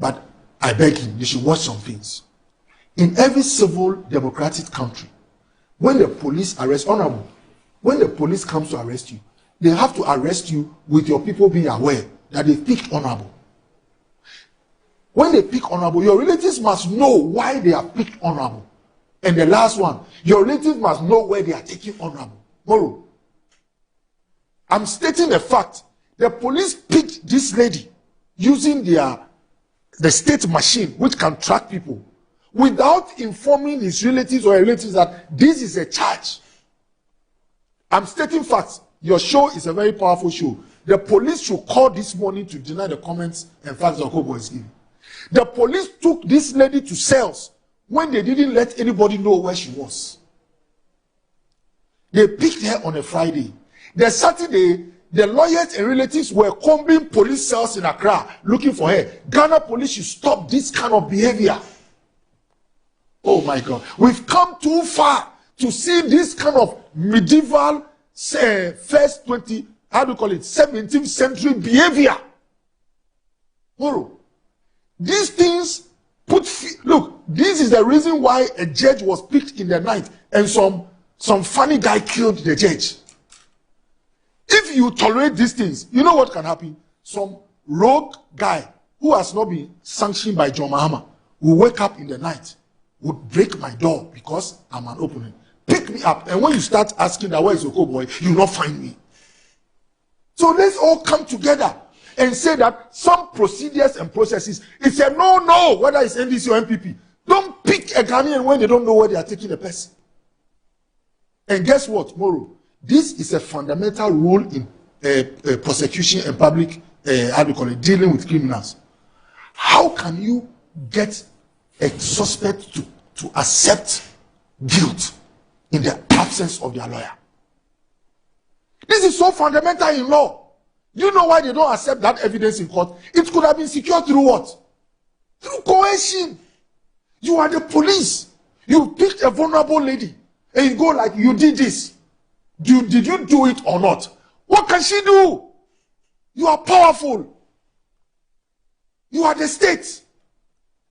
But I beg him, you should watch some things. In every civil democratic country, when the police arrest, honorable, when the police comes to arrest you, they have to arrest you with your people being aware that they picked honorable. When they pick honorable, your relatives must know why they are picked honorable. And the last one, your relatives must know where they are taking honorable. Moro, I'm stating a fact. The police picked this lady using the state machine which can track people without informing his relatives or relatives that this is a charge. I'm stating facts. Your show is a very powerful show. The police should call this morning to deny the comments and facts that Okobo is giving. The police took this lady to cells when they didn't let anybody know where she was. They picked her on a Friday. The Saturday, the lawyers and relatives were combing police cells in Accra looking for her. Ghana police should stop this kind of behavior. Oh my God. We've come too far to see this kind of medieval, first 17th century behavior. Moro. These things look, this is the reason why a judge was picked in the night and some funny guy killed the judge. If you tolerate these things, you know what can happen? Some rogue guy who has not been sanctioned by John Mahama will wake up in the night, would break my door because I'm an opponent. Pick me up, and when you start asking that where is Okoboy, you will not find me. So let's all come together and say that some procedures and processes, it's a no, whether it's NDC or MPP. Don't pick a Ghanaian when they don't know where they are taking the person. And guess what, Moro? This is a fundamental rule in prosecution and public, dealing with criminals. How can you get a suspect to accept guilt in the absence of their lawyer? This is so fundamental in law. You know why they don't accept that evidence in court? It could have been secured through what? Through coercion. You are the police. You picked a vulnerable lady and you go like, you did this. Did you do it or not? What can she do? You are powerful. You are the state.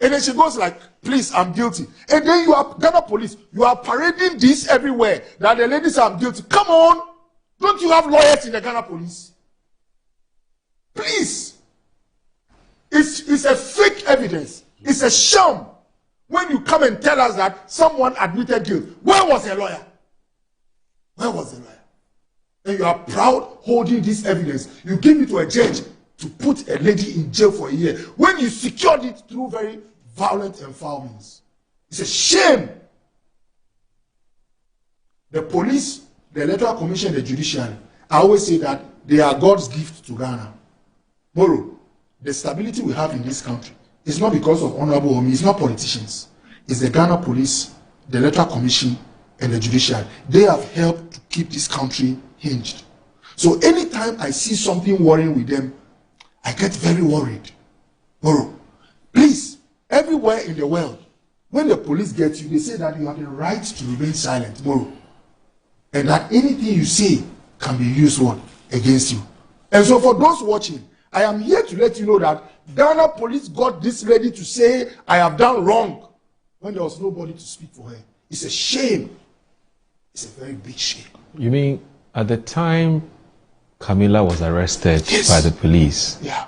And then she goes like, please, I'm guilty. And then you are Ghana police. You are parading this everywhere that the ladies are guilty. Come on. Don't you have lawyers in the Ghana police? Please. It's a fake evidence. It's a sham. When you come and tell us that someone admitted guilt, where was the lawyer? Where was the lawyer? And you are proud holding this evidence. You give it to a judge to put a lady in jail for a year when you secured it through very violent and foul means. It's a shame. The police, the electoral commission, the judiciary, I always say that they are God's gift to Ghana. Moro, the stability we have in this country is not because of Honorable Omi, it's not politicians. It's the Ghana police, the electoral commission, and the judiciary. They have helped to keep this country hinged. So anytime I see something worrying with them, I get very worried. Moro, please, everywhere in the world, when the police get you, they say that you have the right to remain silent, Moro. And that anything you say can be used against you. And so for those watching, I am here to let you know that Ghana police got this lady to say, I have done wrong, when there was nobody to speak for her. It's a shame. It's a very big shame. You mean at the time Camilla was arrested by the police? Yeah.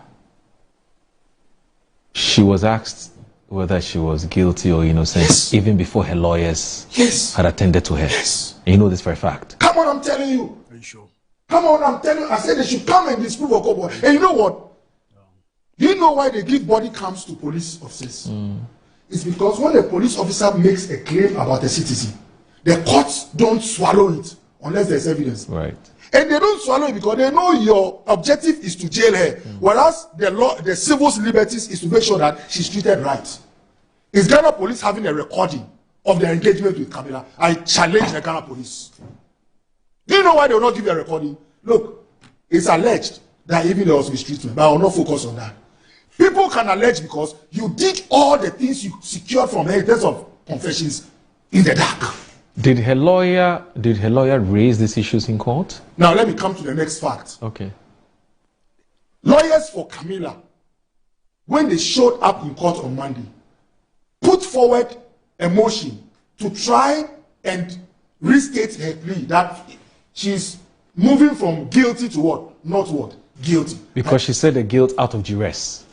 She was asked whether she was guilty or innocent even before her lawyers had attended to her. Yes. And you know this for a fact. Come on, I'm telling you. Are you sure? Come on, I'm telling you. I said they should come and disprove Okoboy. And you know what? Do you know why they give body cams to police officers? It's because when a police officer makes a claim about a citizen, the courts don't swallow it unless there's evidence. Right. And they don't swallow it because they know your objective is to jail her, whereas the civil liberties is to make sure that she's treated right. Is Ghana police having a recording of their engagement with Camilla? I challenge the Ghana police. Do you know why they will not give a recording? Look, it's alleged that even there was mistreatment, but I will not focus on that. People can allege because you did all the things you secured from her in terms of confessions in the dark. Did her lawyer raise these issues in court? Now let me come to the next fact. Okay. Lawyers for Camilla when they showed up in court on Monday, put forward a motion to try and restate her plea that she's moving from guilty to what? Not what? Guilty. Because she said the guilt out of duress.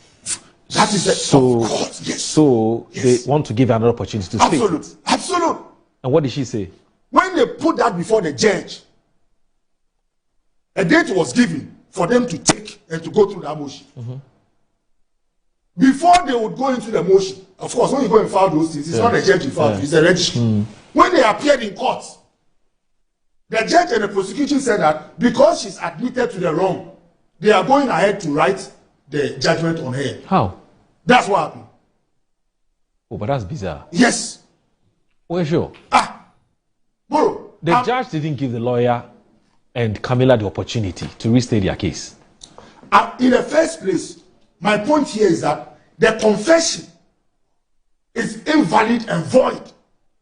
That is the so. Of course, yes. So yes. They want to give her another opportunity to speak. Absolute. Absolute. And what did she say? When they put that before the judge, a date was given for them to take and to go through that motion. Mm-hmm. Before they would go into the motion, of course, when you go and file those things, it's not the judge you file, it's the registry. Mm. When they appeared in court, the judge and the prosecution said that because she's admitted to the wrong, they are going ahead to write the judgment on her. How? That's what happened. Oh, but that's bizarre. Yes. Well, sure. Bro. The judge didn't give the lawyer and Camilla the opportunity to restate their case. In the first place, my point here is that the confession is invalid and void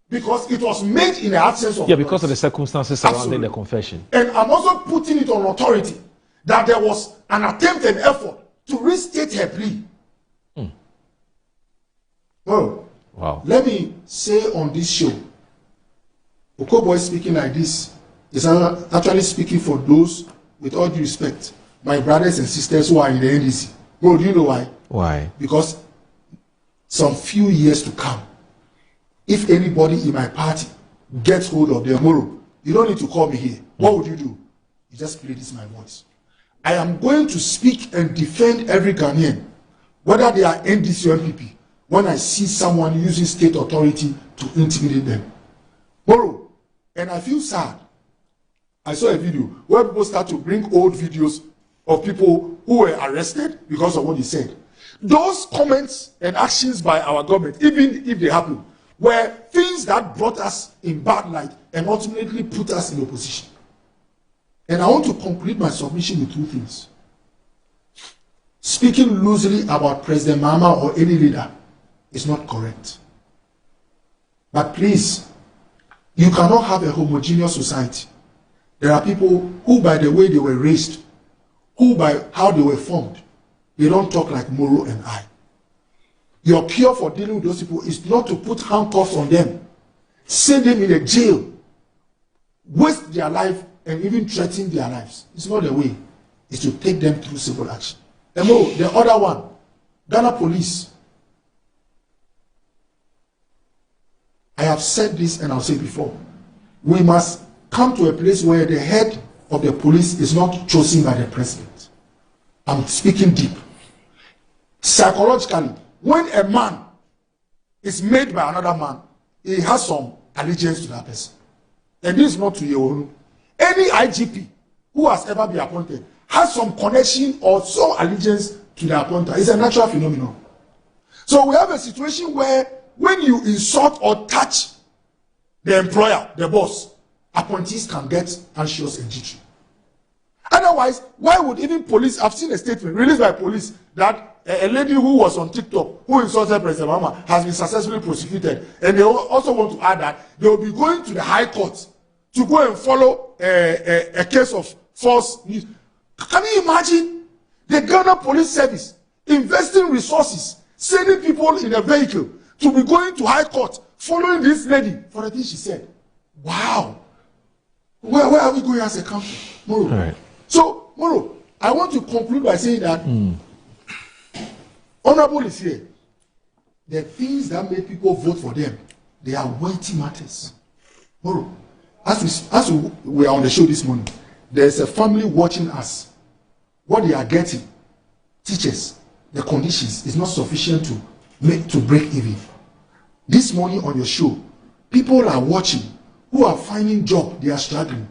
because it was made in the absence of because of the circumstances surrounding the confession. And I'm also putting it on authority that there was an attempt and effort to restate her plea. Well, wow. Let me say on this show, Okoboy speaking like this is actually speaking for those, with all due respect, my brothers and sisters who are in the NDC. Bro, do you know why? Why? Because some few years to come, if anybody in my party gets hold of the Moro, you don't need to call me here. What would you do? You just play this my voice. I am going to speak and defend every Ghanaian, whether they are NDC or MPP, when I see someone using state authority to intimidate them. Moro, and I feel sad. I saw a video where people start to bring old videos of people who were arrested because of what he said. Those comments and actions by our government, even if they happen, were things that brought us in bad light and ultimately put us in opposition. And I want to conclude my submission with two things. Speaking loosely about President Mahama or any leader is not correct. But please, you cannot have a homogeneous society. There are people who, by the way they were raised, who by how they were formed, they don't talk like Moro and I. Your cure for dealing with those people is not to put handcuffs on them, send them in a jail, waste their life, and even threaten their lives. It's not the way. It's to take them through civil action. The other one, Ghana Police. I have said this and I'll say it before. We must come to a place where the head of the police is not chosen by the president. I'm speaking deep. Psychologically, when a man is made by another man, he has some allegiance to that person. And this is not to you. Any IGP who has ever been appointed has some connection or some allegiance to the appointer. It's a natural phenomenon. So we have a situation where when you insult or touch the employer, the boss, appointees can get anxious and jittery. Otherwise, why would even police, I've seen a statement released by police that a lady who was on TikTok who insulted President Mahama has been successfully prosecuted. And they also want to add that they will be going to the High Court to go and follow a case of false news. Can you imagine the Ghana Police Service investing resources, sending people in a vehicle to be going to High Court, following this lady for the thing she said? Wow. Where are we going as a country? Moro. All right. So, Moro, I want to conclude by saying that Honorable is here. The things that make people vote for them, they are weighty matters. Moro, as we are on the show this morning, there's a family watching us. What they are getting, teachers, the conditions is not sufficient to break even. This morning on your show, people are watching who are finding job, they are struggling.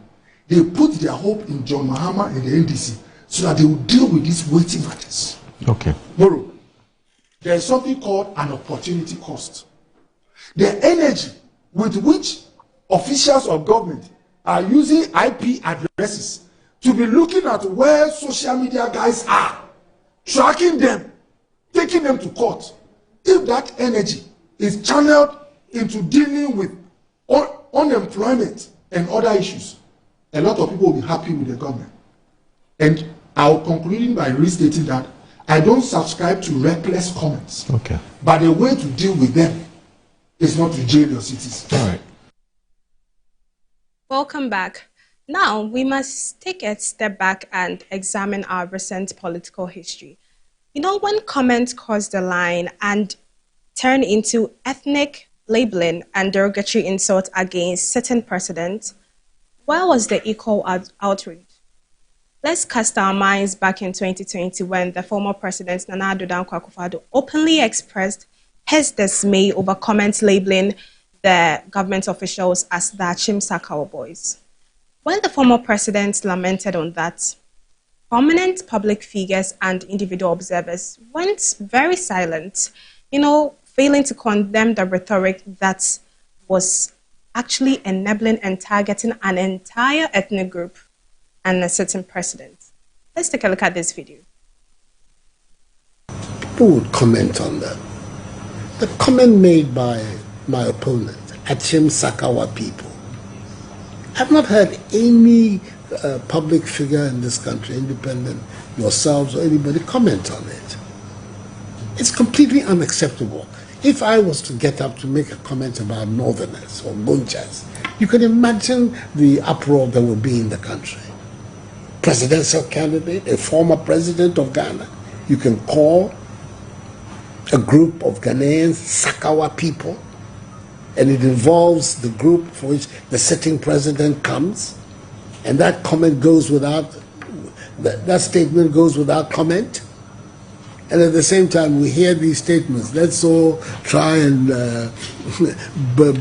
They put their hope in John Mahama and the NDC so that they will deal with these weighty matters. Okay. Moro, there is something called an opportunity cost. The energy with which officials of government are using IP addresses to be looking at where social media guys are, tracking them, taking them to court. If that energy is channeled into dealing with unemployment and other issues, a lot of people will be happy with the government. And I'll conclude by restating that I don't subscribe to reckless comments. Okay. But the way to deal with them is not to jail your citizens. All right. Welcome back. Now, we must take a step back and examine our recent political history. You know, when comments cross the line and turn into ethnic labeling and derogatory insults against certain presidents, where was the equal outrage? Let's cast our minds back in 2020 when the former president Nana Addo Dankwa Akufo-Addo openly expressed his dismay over comments labeling the government officials as the Achim Sakawa boys. When the former president lamented on that, prominent public figures and individual observers went very silent, you know, failing to condemn the rhetoric that was actually enabling and targeting an entire ethnic group and a certain president. Let's take a look at this video. People would comment on that. The comment made by my opponent, Achim Sakawa people. I've not heard any public figure in this country, independent, yourselves or anybody, comment on it. It's completely unacceptable. If I was to get up to make a comment about Northerners or Gunchas, you can imagine the uproar that would be in the country. Presidential candidate, a former president of Ghana, you can call a group of Ghanaians Sakawa people, and it involves the group for which the sitting president comes, and that comment goes without, that statement goes without comment. And at the same time, we hear these statements. Let's all try and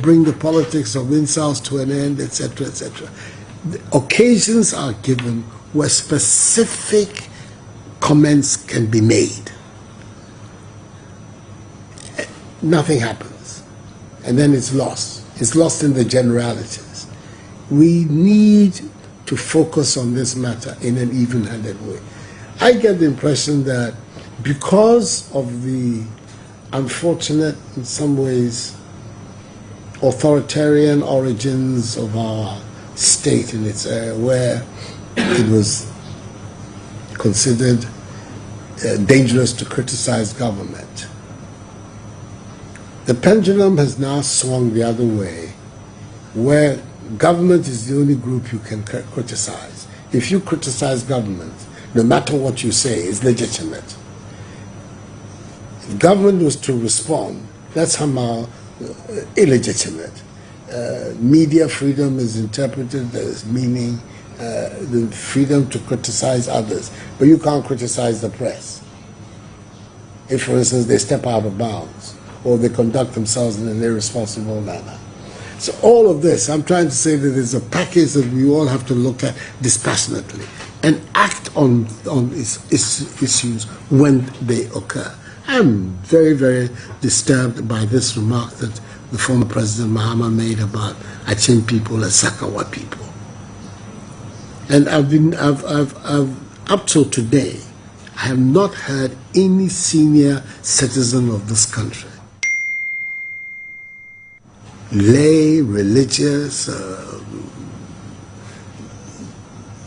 bring the politics of insults to an end, etc., etc. Occasions are given where specific comments can be made. Nothing happens. And then it's lost. It's lost in the generalities. We need to focus on this matter in an even-handed way. I get the impression that because of the unfortunate, in some ways, authoritarian origins of our state in its where it was considered dangerous to criticize government, the pendulum has now swung the other way, where government is the only group you can criticize. If you criticize government, no matter what you say, is legitimate. If government was to respond, that's somehow illegitimate. Media freedom is interpreted as meaning the freedom to criticize others, but you can't criticize the press. If, for instance, they step out of bounds or they conduct themselves in an irresponsible manner. So all of this, I'm trying to say that there's a package that we all have to look at dispassionately and act on issues when they occur. I'm very, very disturbed by this remark that the former President Mahama made about Achim people as Sakawa people. And I've up till today, I have not heard any senior citizen of this country, lay, religious,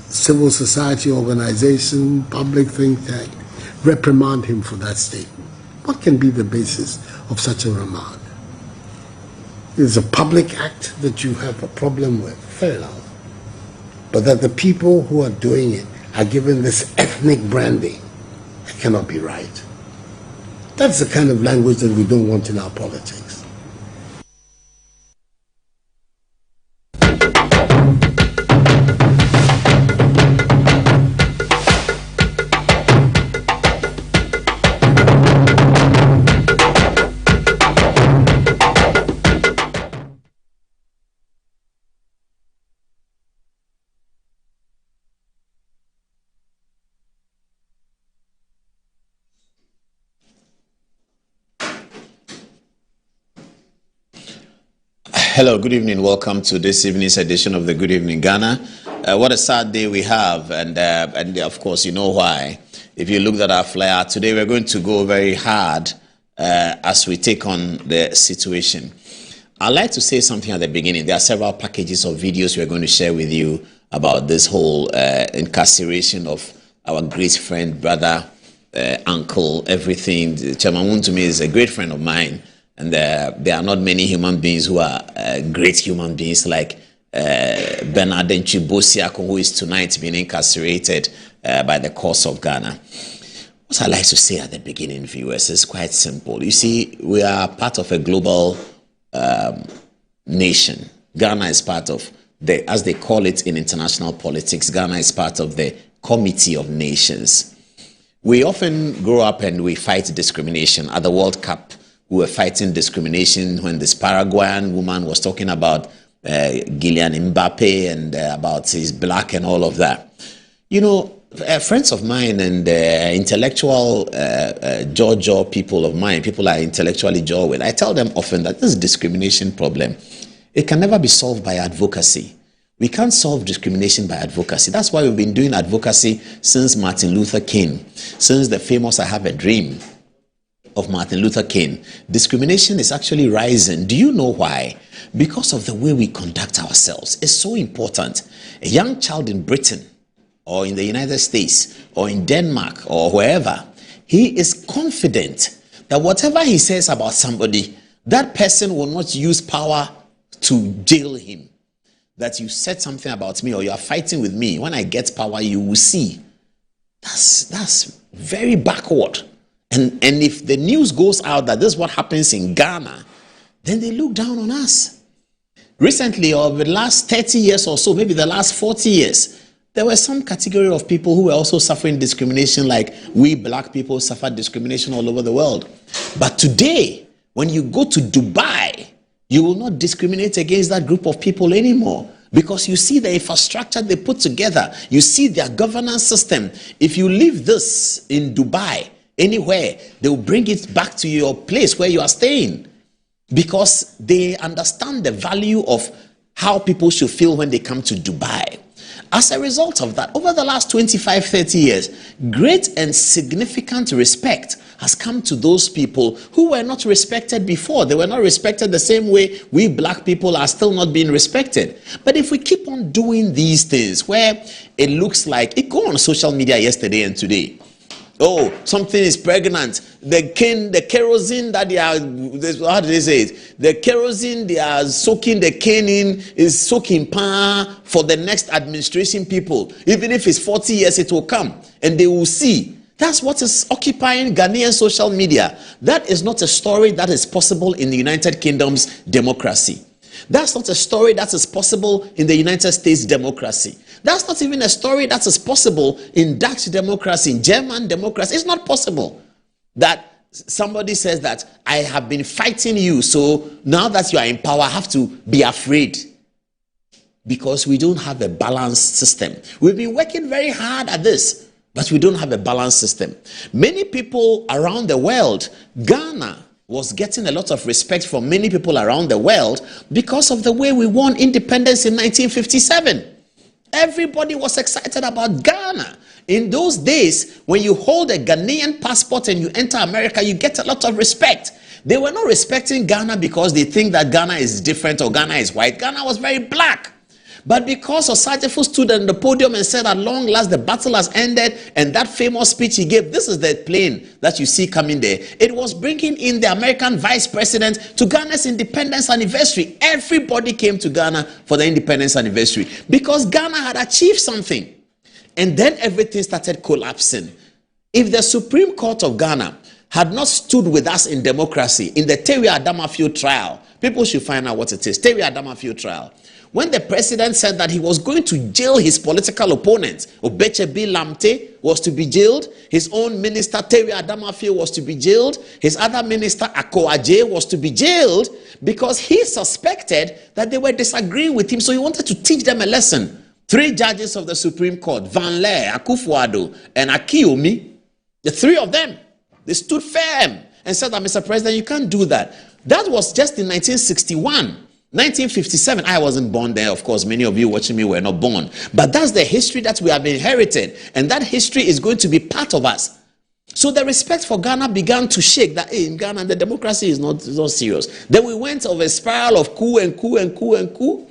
civil society organization, public think tank, reprimand him for that statement. What can be the basis of such a remark? It's a public act that you have a problem with, fair enough. But that the people who are doing it are given this ethnic branding, it cannot be right. That's the kind of language that we don't want in our politics. Hello, good evening. Welcome to this evening's edition of the Good Evening Ghana. What a sad day we have, and of course you know why. If you looked at our flyer today, we're going to go very hard as we take on the situation. I'd like to say something at the beginning. There are several packages of videos we're going to share with you about this whole incarceration of our great friend, brother uncle, everything. Chairman Moon to me is a great friend of mine, and there are not many human beings who are great human beings like Bernard Nchibosiako, who is tonight being incarcerated by the courts of Ghana. What I like to say at the beginning, viewers, is quite simple. You see, we are part of a global nation. Ghana is part of as they call it in international politics, Ghana is part of the Committee of Nations. We often grow up and we fight discrimination. At the World Cup, we were fighting discrimination when this Paraguayan woman was talking about Kylian Mbappe and about his black and all of that. You know, friends of mine and intellectual jaw people of mine, people I intellectually jaw with, I tell them often that this discrimination problem, it can never be solved by advocacy. We can't solve discrimination by advocacy. That's why we've been doing advocacy since Martin Luther King, since the famous I Have a Dream of Martin Luther King. Discrimination is actually rising. Do you know why? Because of the way we conduct ourselves. It's so important. A young child in Britain or in the United States or in Denmark or wherever, he is confident that whatever he says about somebody, that person will not use power to jail him. That you said something about me or you are fighting with me, when I get power, you will see. That's very backward. And if the news goes out that this is what happens in Ghana, then they look down on us. Recently, over the last 30 years or so, maybe the last 40 years, there were some category of people who were also suffering discrimination, like we black people suffer discrimination all over the world. But today, when you go to Dubai, you will not discriminate against that group of people anymore, because you see the infrastructure they put together. You see their governance system. If you leave this in Dubai, anywhere, they will bring it back to your place where you are staying, because they understand the value of how people should feel when they come to Dubai. As a result of that, over the last 25, 30 years, great and significant respect has come to those people who were not respected before. They were not respected the same way we black people are still not being respected. But if we keep on doing these things where it looks like, it go on social media yesterday and today, oh, something is pregnant. The kerosene that they are, how do they say it? The kerosene they are soaking the cane in is soaking pan for the next administration people. Even if it's 40 years, it will come and they will see. That's what is occupying Ghanaian social media. That is not a story that is possible in the United Kingdom's democracy. That's not a story that is possible in the United States democracy. That's not even a story that is possible in Dutch democracy, in German democracy. It's not possible that somebody says that I have been fighting you, so now that you are in power, I have to be afraid. Because we don't have a balanced system. We've been working very hard at this, but we don't have a balanced system. Many people around the world, Ghana was getting a lot of respect from many people around the world because of the way we won independence in 1957. Everybody was excited about Ghana. In those days, when you hold a Ghanaian passport and you enter America, you get a lot of respect. They were not respecting Ghana because they think that Ghana is different or Ghana is white. Ghana was very black. But because Osagyefo stood on the podium and said, at long last, the battle has ended, and that famous speech he gave, this is the plane that you see coming there. It was bringing in the American vice president to Ghana's independence anniversary. Everybody came to Ghana for the independence anniversary because Ghana had achieved something. And then everything started collapsing. If the Supreme Court of Ghana had not stood with us in democracy, in the Terry Adama Field trial, people should find out what it is, Terry Adama Field trial. When the president said that he was going to jail his political opponents, Obechebi Lamte was to be jailed, his own minister Terry Adama Field was to be jailed, his other minister Akoaje was to be jailed because he suspected that they were disagreeing with him, so he wanted to teach them a lesson. 3 judges of the Supreme Court, Van Leer, Akufo-Addo, and Akiyomi, the 3 of them, they stood firm and said that, Mr. President, you can't do that. That was just in 1961. 1957, I wasn't born there, of course, many of you watching me were not born. But that's the history that we have inherited, and that history is going to be part of us. So the respect for Ghana began to shake, that in Ghana, the democracy is not serious. Then we went of a spiral of coup and coup and coup and coup.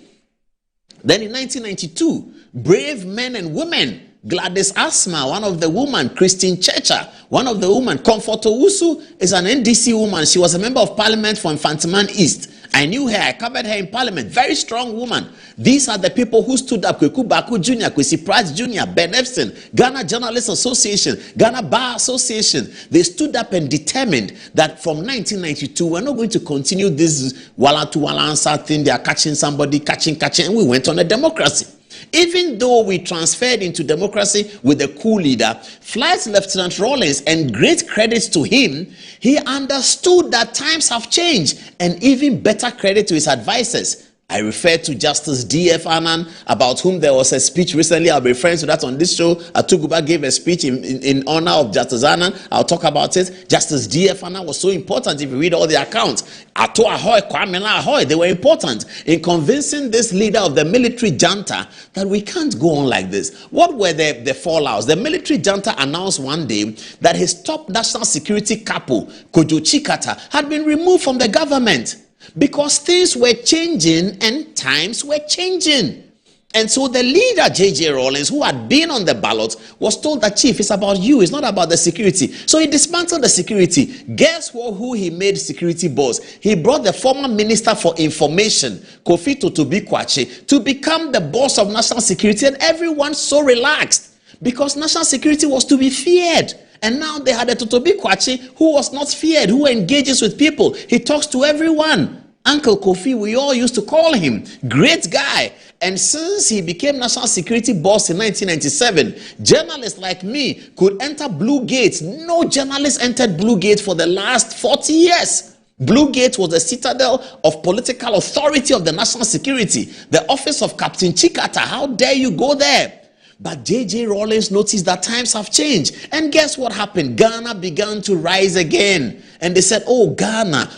Then in 1992, brave men and women Gladys Asma, one of the women, Christine Checha, one of the women, Comfort Owusu is an NDC woman. She was a member of parliament for Infantiman East. I knew her, I covered her in parliament. Very strong woman. These are the people who stood up. Kweku Baku Jr., Kwesi Price Jr., Ben Epstein, Ghana Journalists Association, Ghana Bar Association. They stood up and determined that from 1992, we're not going to continue this wala-to-wala answer thing. They are catching somebody, catching, and we went on a democracy. Even though we transferred into democracy with a coup leader, Flight Lieutenant Rawlings, and great credit to him, he understood that times have changed, and even better credit to his advisors. I refer to Justice D.F. Annan, about whom there was a speech recently. I'll be referring to that on this show. Atuguba gave a speech in honor of Justice Annan. I'll talk about it. Justice D.F. Annan was so important if you read all the accounts. Ato Ahoy, Kwame Ahoy, they were important in convincing this leader of the military junta that we can't go on like this. What were the fallouts? The military junta announced one day that his top national security capo, Kojo Chikata, had been removed from the government, because things were changing and times were changing. And so the leader, J.J. Rawlings, who had been on the ballot, was told that, Chief, it's about you, it's not about the security. So he dismantled the security. Guess who he made security boss? He brought the former Minister for Information, Kofi Totobi Kwache, to become the boss of national security, and everyone so relaxed because national security was to be feared. And now they had a Totobi Kwache who was not feared, who engages with people. He talks to everyone. Uncle Kofi, we all used to call him. Great guy. And since he became national security boss in 1997, journalists like me could enter Blue Gate. No journalist entered Blue Gate for the last 40 years. Blue Gate was the citadel of political authority of the national security. The office of Captain Chikata. How dare you go there? But J.J. Rawlings noticed that times have changed. And guess what happened? Ghana began to rise again. And they said, oh, Ghana.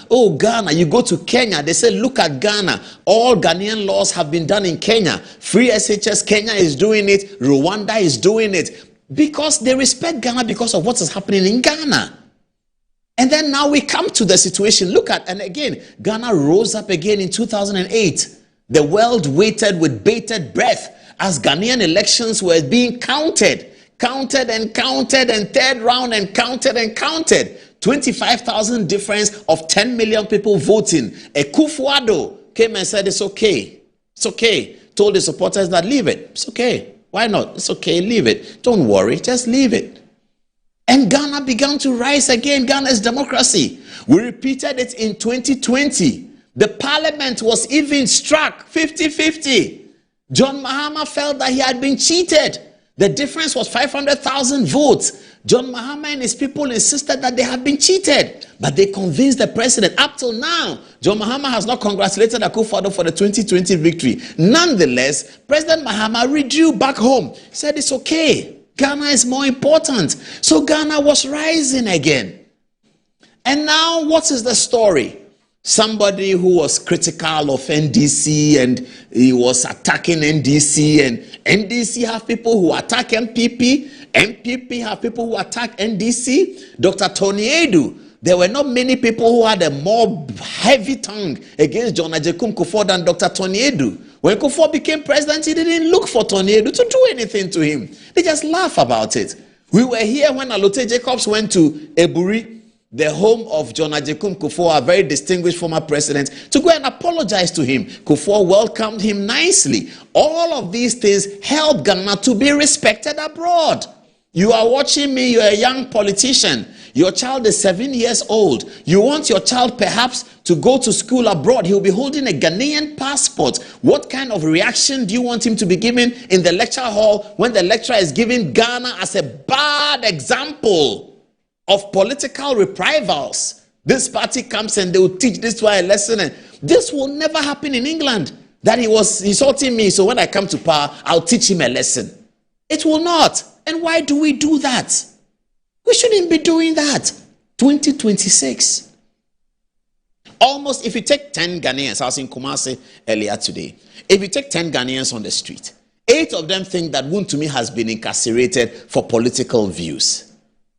You go to Kenya. They said, look at Ghana. All Ghanaian laws have been done in Kenya. Free SHS Kenya is doing it. Rwanda is doing it. Because they respect Ghana because of what is happening in Ghana. And then now we come to the situation. Look at, and again, Ghana rose up again in 2008. The world waited with bated breath as Ghanaian elections were being counted, and third round and counted. 25,000 difference of 10 million people voting. Akufo-Addo came and said, it's okay. Told the supporters that leave it. It's okay. Why not? It's okay, leave it. Don't worry, just leave it. And Ghana began to rise again, Ghana's democracy. We repeated it in 2020. The parliament was even struck 50-50. John Mahama felt that he had been cheated. The difference was 500,000 votes. John Mahama and his people insisted that they had been cheated. But they convinced the president. Up till now, John Mahama has not congratulated Akufo-Addo for the 2020 victory. Nonetheless, President Mahama withdrew back home. Said it's okay. Ghana is more important. So Ghana was rising again. And now what is the story? Somebody who was critical of NDC and he was attacking NDC, and NDC have people who attack MPP, MPP have people who attack NDC. Dr. Tony Edu, there were not many people who had a more heavy tongue against John Agyekum Kufuor than Dr. Tony Edu. When Kufuor became president, he didn't look for Tony Edu to do anything to him. They just laugh about it. We were here when Alote Jacobs went to Eburi, the home of John Agyekum Kufuor, a very distinguished former president, to go and apologize to him. Kufuor welcomed him nicely. All of these things help Ghana to be respected abroad. You are watching me, you're a young politician. Your child is 7 years old. You want your child perhaps to go to school abroad. He'll be holding a Ghanaian passport. What kind of reaction do you want him to be given in the lecture hall when the lecturer is giving Ghana as a bad example of political reprisals? This party comes and they will teach this one a lesson. And this will never happen in England. That he was insulting me, so when I come to power, I'll teach him a lesson. It will not. And why do we do that? We shouldn't be doing that. 2026. Almost, if you take 10 Ghanaians, I was in Kumasi earlier today. If you take 10 Ghanaians on the street, 8 of them think that Wontumi has been incarcerated for political views.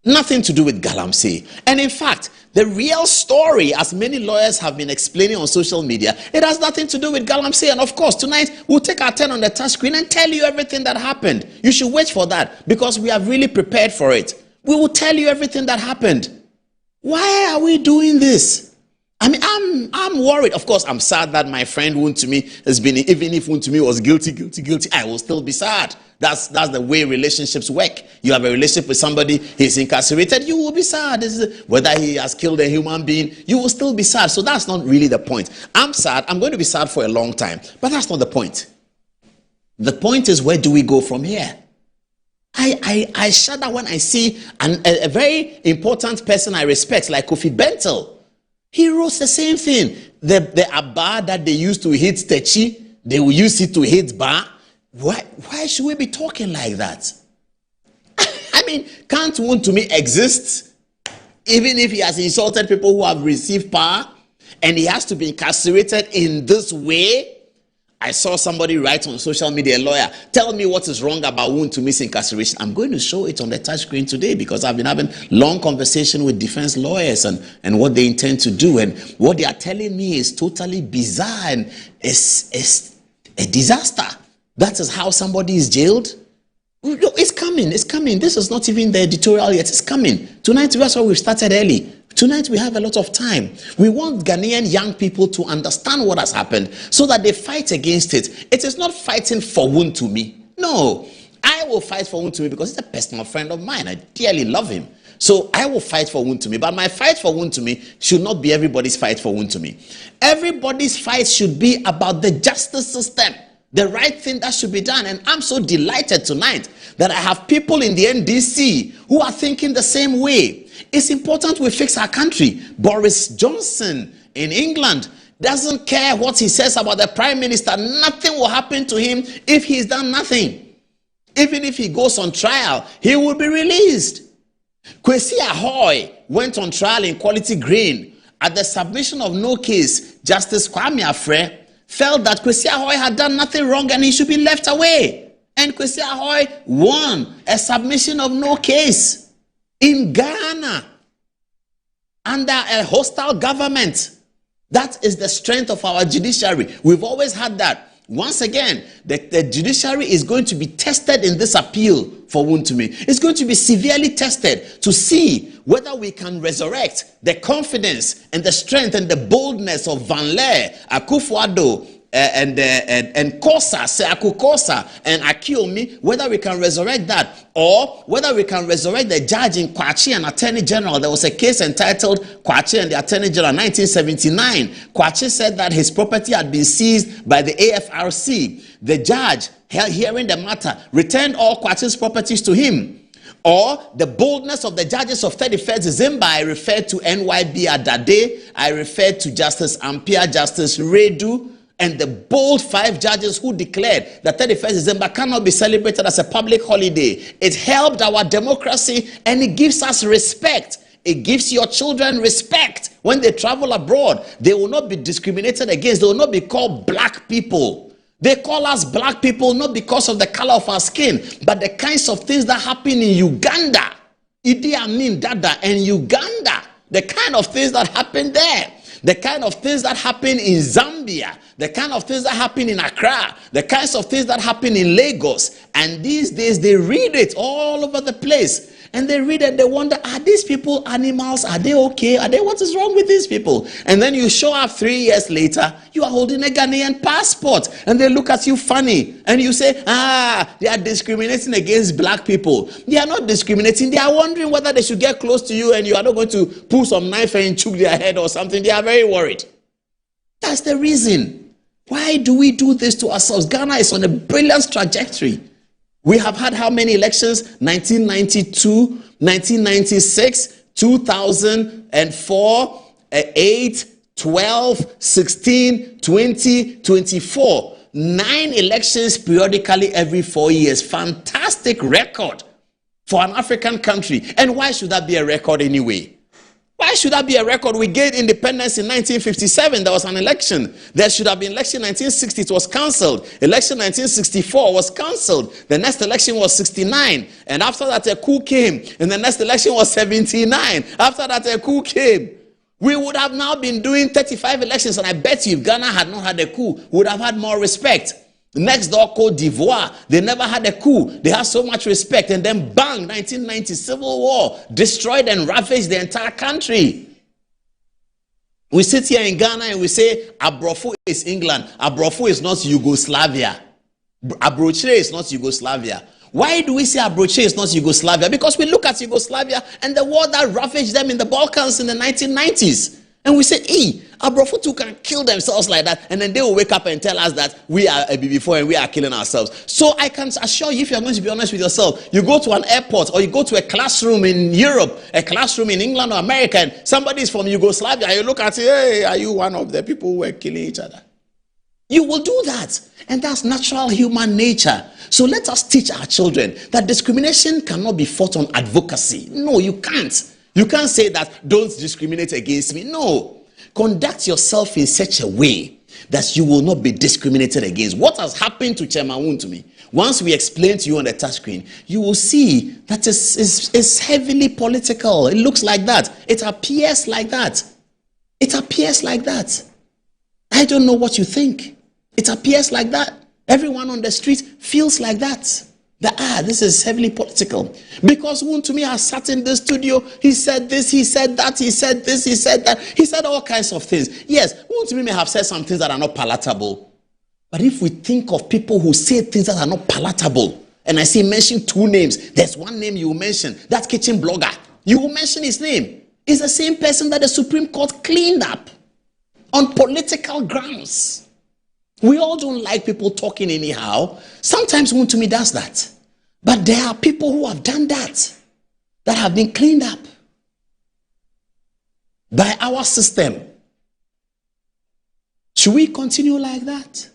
Nothing to do with Galamsey. And in fact, the real story, as many lawyers have been explaining on social media, it has nothing to do with Galamsey. And of course, tonight, we'll take our turn on the touch screen and tell you everything that happened. You should wait for that because we have really prepared for it. We will tell you everything that happened. Why are we doing this? I mean, I'm worried. Of course, I'm sad that my friend Wontumi has been, even if Wontumi was guilty, I will still be sad. That's the way relationships work. You have a relationship with somebody, he's incarcerated, you will be sad. Whether he has killed a human being, you will still be sad. So that's not really the point. I'm sad. I'm going to be sad for a long time. But that's not the point. The point is, where do we go from here? I shudder when I see a very important person I respect, like Kofi Bentel. He wrote the same thing. The Abba that they used to hit Techi, they will use it to hit Ba. Why should we be talking like that? I mean, can't Wontumi exist even if he has insulted people who have received power and he has to be incarcerated in this way? I saw somebody write on social media, a lawyer, tell me what is wrong about Wontumi's incarceration. I'm going to show it on the touch screen today because I've been having long conversation with defense lawyers and what they intend to do. And what they are telling me is totally bizarre and it's a disaster. That is how somebody is jailed. It's coming. This is not even the editorial yet. It's coming. Tonight, that's why we started early. Tonight we have a lot of time. We want Ghanaian young people to understand what has happened so that they fight against it. It is not fighting for Wontumi. No, I will fight for Wontumi because he's a personal friend of mine. I dearly love him. So I will fight for Wontumi. But my fight for Wontumi should not be everybody's fight for Wontumi. Everybody's fight should be about the justice system. The right thing that should be done. And I'm so delighted tonight that I have people in the NDC who are thinking the same way. It's important we fix our country. Boris Johnson in England doesn't care what he says about the Prime Minister. Nothing will happen to him if he's done nothing. Even if he goes on trial, he will be released. Kwesi Ahoy went on trial in Quality Green. At the submission of no case, Justice Kwame Afre felt that Kwesi Ahoy had done nothing wrong and he should be left away. And Kwesi Ahoy won a submission of no case. In Ghana, under a hostile government. That is the strength of our judiciary. We've always had that. Once again, the judiciary is going to be tested in this appeal for Wontumi. It's going to be severely tested to see whether we can resurrect the confidence and the strength and the boldness of Van Leer, Akufo-Addo, and Kosa, Seaku Kosa, and Akiomi, whether we can resurrect that, or whether we can resurrect the judge in Kwachi and Attorney General. There was a case entitled Kwachi and the Attorney General, 1979. Kwachi said that his property had been seized by the AFRC. The judge, hearing the matter, returned all Kwachi's properties to him. Or the boldness of the judges of 31st December. I referred to NYB Adade, I referred to Justice Ampia, Justice Redu, and the bold 5 judges who declared that 31st December cannot be celebrated as a public holiday. It helped our democracy and it gives us respect. It gives your children respect. When they travel abroad, they will not be discriminated against. They will not be called black people. They call us black people not because of the color of our skin, but the kinds of things that happen in Uganda. Idi Amin Dada and Uganda. The kind of things that happen there. The kind of things that happen in Zambia, the kind of things that happen in Accra, the kinds of things that happen in Lagos. And these days they read it all over the place. And they read it, they wonder, are these people animals? Are they okay? What is wrong with these people? And then you show up 3 years later, you are holding a Ghanaian passport. And they look at you funny. And you say, they are discriminating against black people. They are not discriminating. They are wondering whether they should get close to you and you are not going to pull some knife and choke their head or something. They are very worried. That's the reason. Why do we do this to ourselves? Ghana is on a brilliant trajectory. We have had how many elections? 1992, 1996, 2004, 8, 12, 16, 20, 24. 9 elections periodically every 4 years. Fantastic record for an African country. And why should that be a record anyway? Why should that be a record? We gained independence in 1957. There was an election. There should have been election 1960. It was cancelled. Election 1964 was cancelled. The next election was 69. And after that, a coup came. And the next election was 79. After that, a coup came. We would have now been doing 35 elections. And I bet you if Ghana had not had a coup, we would have had more respect. Next door, Cote d'Ivoire, they never had a coup. They had so much respect. And then bang, 1990, civil war, destroyed and ravaged the entire country. We sit here in Ghana and we say, Abrofo is England. Abrofo is not Yugoslavia. Abroche is not Yugoslavia. Why do we say Abroche is not Yugoslavia? Because we look at Yugoslavia and the war that ravaged them in the Balkans in the 1990s. And we say, Abrofo too can kill themselves like that. And then they will wake up and tell us that we are a BB4 and we are killing ourselves. So I can assure you, if you're going to be honest with yourself, you go to an airport or you go to a classroom in Europe, a classroom in England or America, and somebody is from Yugoslavia, and you look at it, hey, are you one of the people who are killing each other? You will do that. And that's natural human nature. So let us teach our children that discrimination cannot be fought on advocacy. No, you can't. You can't say that, don't discriminate against me. No. Conduct yourself in such a way that you will not be discriminated against. What has happened to Chairman Wontumi? Once we explain to you on the touchscreen, you will see that it's heavily political. It looks like that. It appears like that. It appears like that. I don't know what you think. It appears like that. Everyone on the street feels like that. This is heavily political. Because Wontumi has sat in the studio, he said this, he said that, he said this, he said that. He said all kinds of things. Yes, Wontumi may have said some things that are not palatable. But if we think of people who say things that are not palatable, and I say mention two names, there's one name you will mention, that kitchen blogger. You will mention his name. It's the same person that the Supreme Court cleaned up on political grounds. We all don't like people talking anyhow. Sometimes Wontumi does that. But there are people who have done that have been cleaned up by our system. Should we continue like that?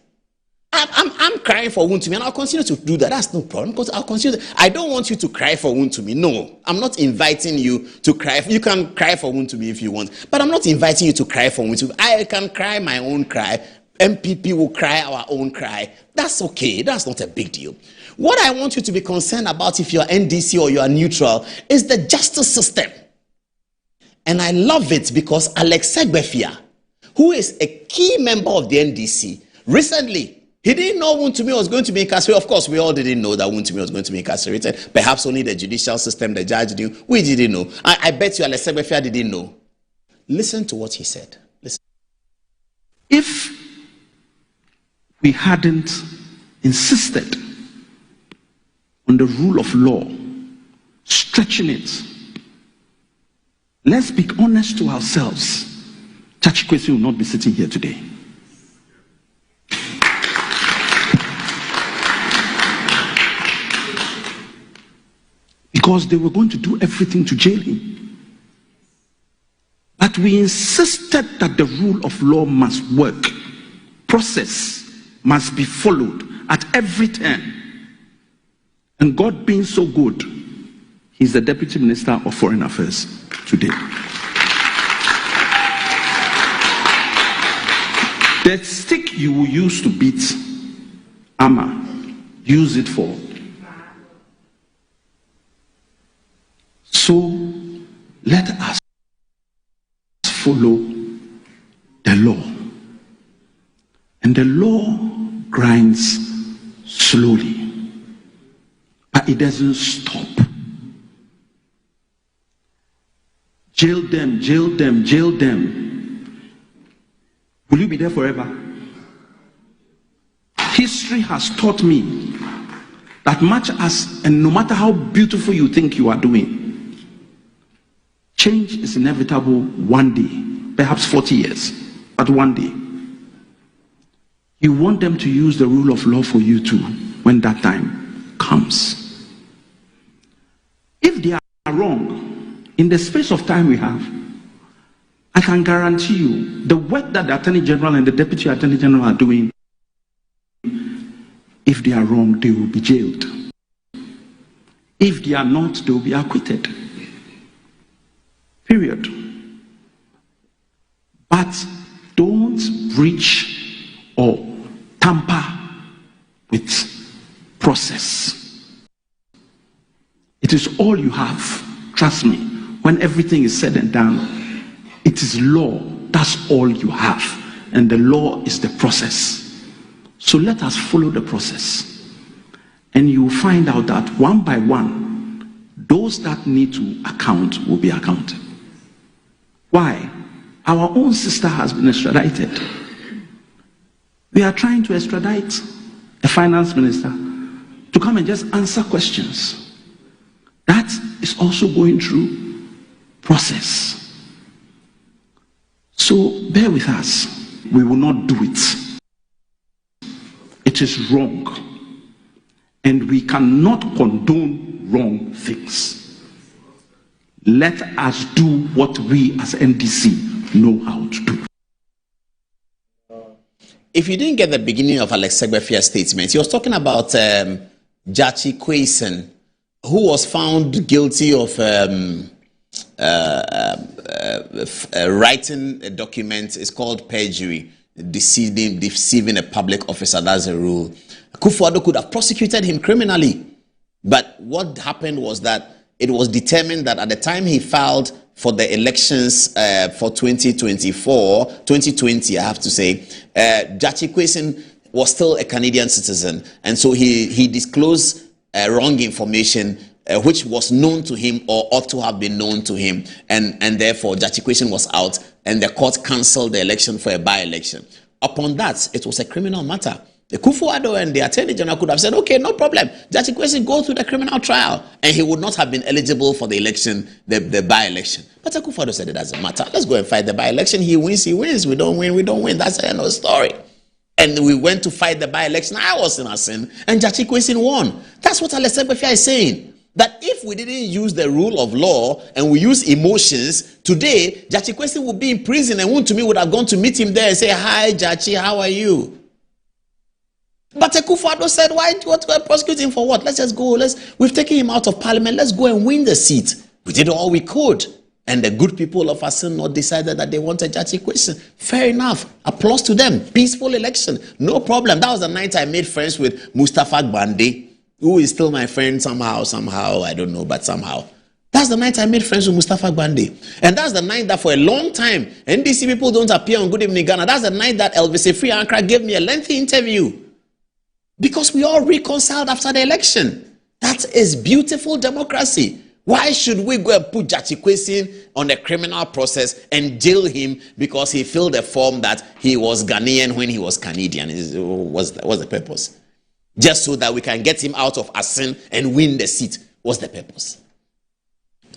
I'm crying for Wontumi, and I'll continue to do that. That's no problem, because I'll continue. I don't want you to cry for Wontumi. No, I'm not inviting you to cry. You can cry for Wontumi if you want, but I'm not inviting you to cry for Wontumi. I can cry my own cry. MPP will cry our own cry. That's okay. That's not a big deal. What I want you to be concerned about, if you're NDC or you're neutral, is the justice system. And I love it because Alex Segbefia, who is a key member of the NDC, recently, he didn't know Wontumi was going to be incarcerated. Of course, we all didn't know that Wontumi was going to be incarcerated. Perhaps only the judicial system, the judge knew. We didn't know. I bet you Alex Segbefia didn't know. Listen to what he said. Listen. If we hadn't insisted on the rule of law, stretching it, let's be honest to ourselves, Chachi Kwesi will not be sitting here today. Because they were going to do everything to jail him. But we insisted that the rule of law must work. Process must be followed at every turn. And God being so good, he's the Deputy Minister of Foreign Affairs today. The stick you will use to beat Amma, use it for. So let us follow the law. And the law grinds slowly, but it doesn't stop. Jail them, jail them, jail them. Will you be there forever? History has taught me that much as, and no matter how beautiful you think you are doing, change is inevitable one day, perhaps 40 years, but one day. You want them to use the rule of law for you too, when that time comes. If they are wrong, in the space of time we have, I can guarantee you the work that the Attorney General and the Deputy Attorney General are doing, if they are wrong, they will be jailed. If they are not, they will be acquitted. Period. But don't breach or tamper with process. It is all you have. Trust me, when everything is said and done, it is law. That's all you have. And the law is the process. So let us follow the process. And you will find out that one by one, those that need to account will be accounted. Why? Our own sister has been extradited. We are trying to extradite a finance minister to come and just answer questions. That is also going through process. So bear with us. We will not do it. It is wrong. And we cannot condone wrong things. Let us do what we as NDC know how to do. If you didn't get the beginning of Alex Segbefia's statement, he was talking about Gyakye Quayson, who was found guilty of writing a document. It's called perjury, deceiving a public officer. That's a rule. Akufo-Addo could have prosecuted him criminally, but what happened was that it was determined that at the time he filed for the elections for 2020, I have to say, Gyakye Quayson was still a Canadian citizen, and so he disclosed wrong information which was known to him or ought to have been known to him, and therefore Gyakye Quayson was out, and the court cancelled the election for a by-election. Upon that, it was a criminal matter. The Akufo-Addo and the Attorney General could have said, okay, no problem, Gyakye Quayson go through the criminal trial, and he would not have been eligible for the election, the by-election. But Akufo-Addo said it doesn't matter. Let's go and fight the by-election. He wins, we don't win. That's the end of the story. And we went to fight the by-election. I was innocent, and Gyakye Quayson won. That's what Alex Segbefia is saying. That if we didn't use the rule of law and we use emotions, today, Gyakye Quayson would be in prison, and Wontumi would have gone to meet him there and say, hi, Gyakye, how are you? But Akufo-Addo said, what prosecute him for what? Let's just go. We've taken him out of parliament. Let's go and win the seat. We did all we could. And the good people of Asin North decided that they wanted Gyakye Quayson. Fair enough. Applause to them. Peaceful election. No problem. That was the night I made friends with Mustafa Gbande, who is still my friend somehow, I don't know, but somehow. That's the night I made friends with Mustafa Gbande. And that's the night that for a long time, NDC people don't appear on Good Evening Ghana. That's the night that Elvis Efri Ankara gave me a lengthy interview. Because we all reconciled after the election. That is beautiful democracy. Why should we go and put Gyakye Quayson on the criminal process and jail him because he filled a form that he was Ghanaian when he was Canadian? What's the purpose? Just so that we can get him out of Asin and win the seat. What's the purpose?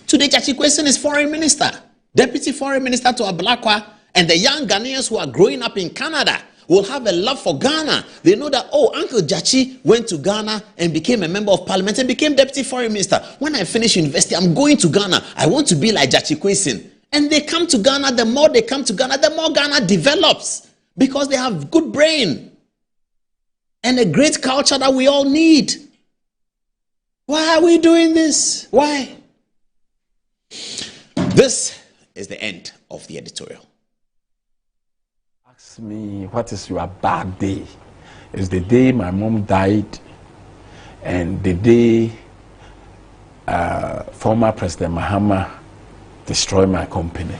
Today, Gyakye Quayson is foreign minister, deputy foreign minister to Ablakwa, and the young Ghanaians who are growing up in Canada will have a love for Ghana. They know that, oh, Uncle Gyakye went to Ghana and became a member of parliament and became deputy foreign minister. When I finish university, I'm going to Ghana. I want to be like Gyakye Quayson. And they come to Ghana. The more they come to Ghana, the more Ghana develops because they have good brain and a great culture that we all need. Why are we doing this? Why? This is the end of the editorial. Ask me, what is your bad day? It's the day my mom died and the day former President Mahama destroyed my company.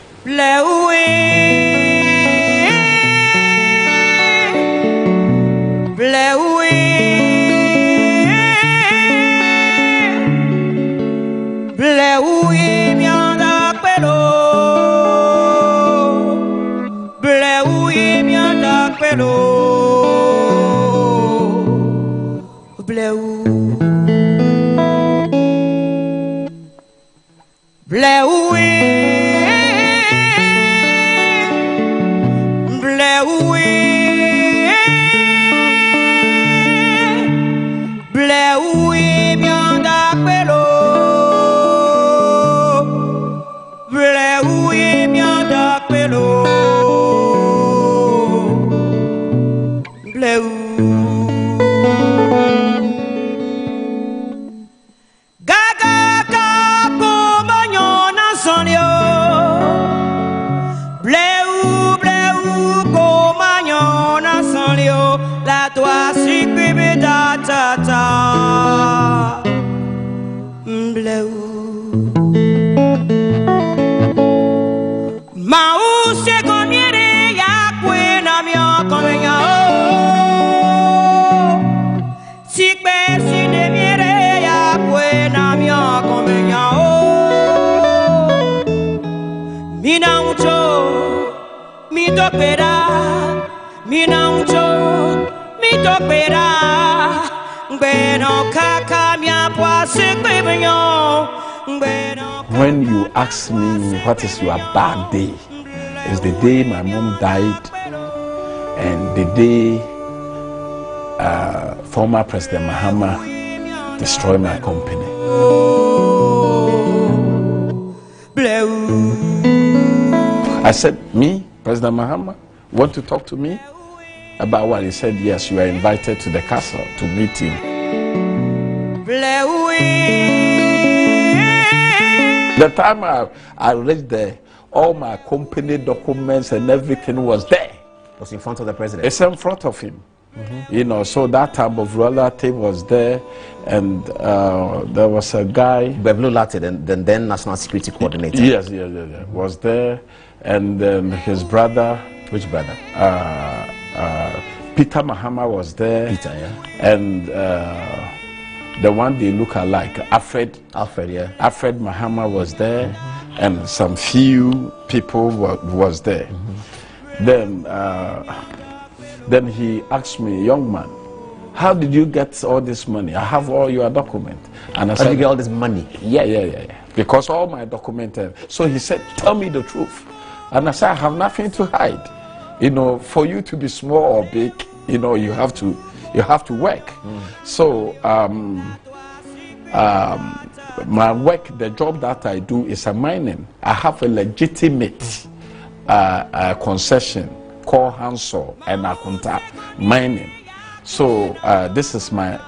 toi si bébé da ta ta bleu ma ou se comiere ya quena mio come ya si pesi de miere ya quena mio come ya mi naucho mi topera mi naucho mi topera bueno kaka mia poise bebenyo. When you ask me what is your bad day, it's the day my mom died and the day former President Mahama destroyed my company. I said, me, President Mahama, want to talk to me about what? He said, yes, you are invited to the castle to meet him. The time I reached there, all my company documents and everything was there. It was in front of the president? It's in front of him. You know, so that time of royalty was there, and there was a guy. Bevlo Latte, the then National Security Coordinator. Yes, was there, and his brother. Which brother? Peter Mahama was there. Peter, yeah. And the one they look alike, Alfred, yeah. Alfred Mahama was there, and some few people was there. Then he asked me, young man, how did you get all this money? I have all your documents. And I said, how did you get all this money? Yeah. Because all my documents. So he said, tell me the truth. And I said, I have nothing to hide. You know, for you to be small or big, you know, you have to work. So my work, the job that I do is a mining. I have a legitimate concession called Hansol and Akunta mining. So this is my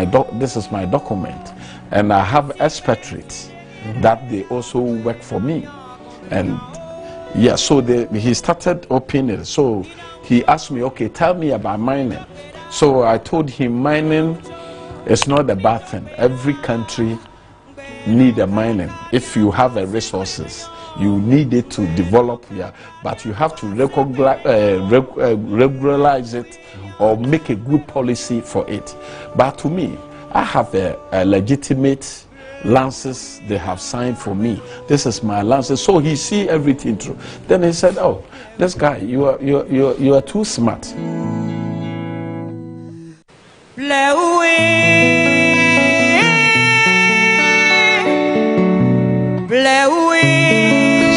document, and I have expatriates that they also work for me, and yeah. So he started opening it. So he asked me, okay, tell me about mining. So I told him mining is not a bad thing. Every country need a mining. If you have the resources, you need it to develop, but you have to regularize it or make a good policy for it. But to me, I have a legitimate lances they have signed for me. This is my lances. So he see everything through. Then he said, oh, this guy, you are too smart.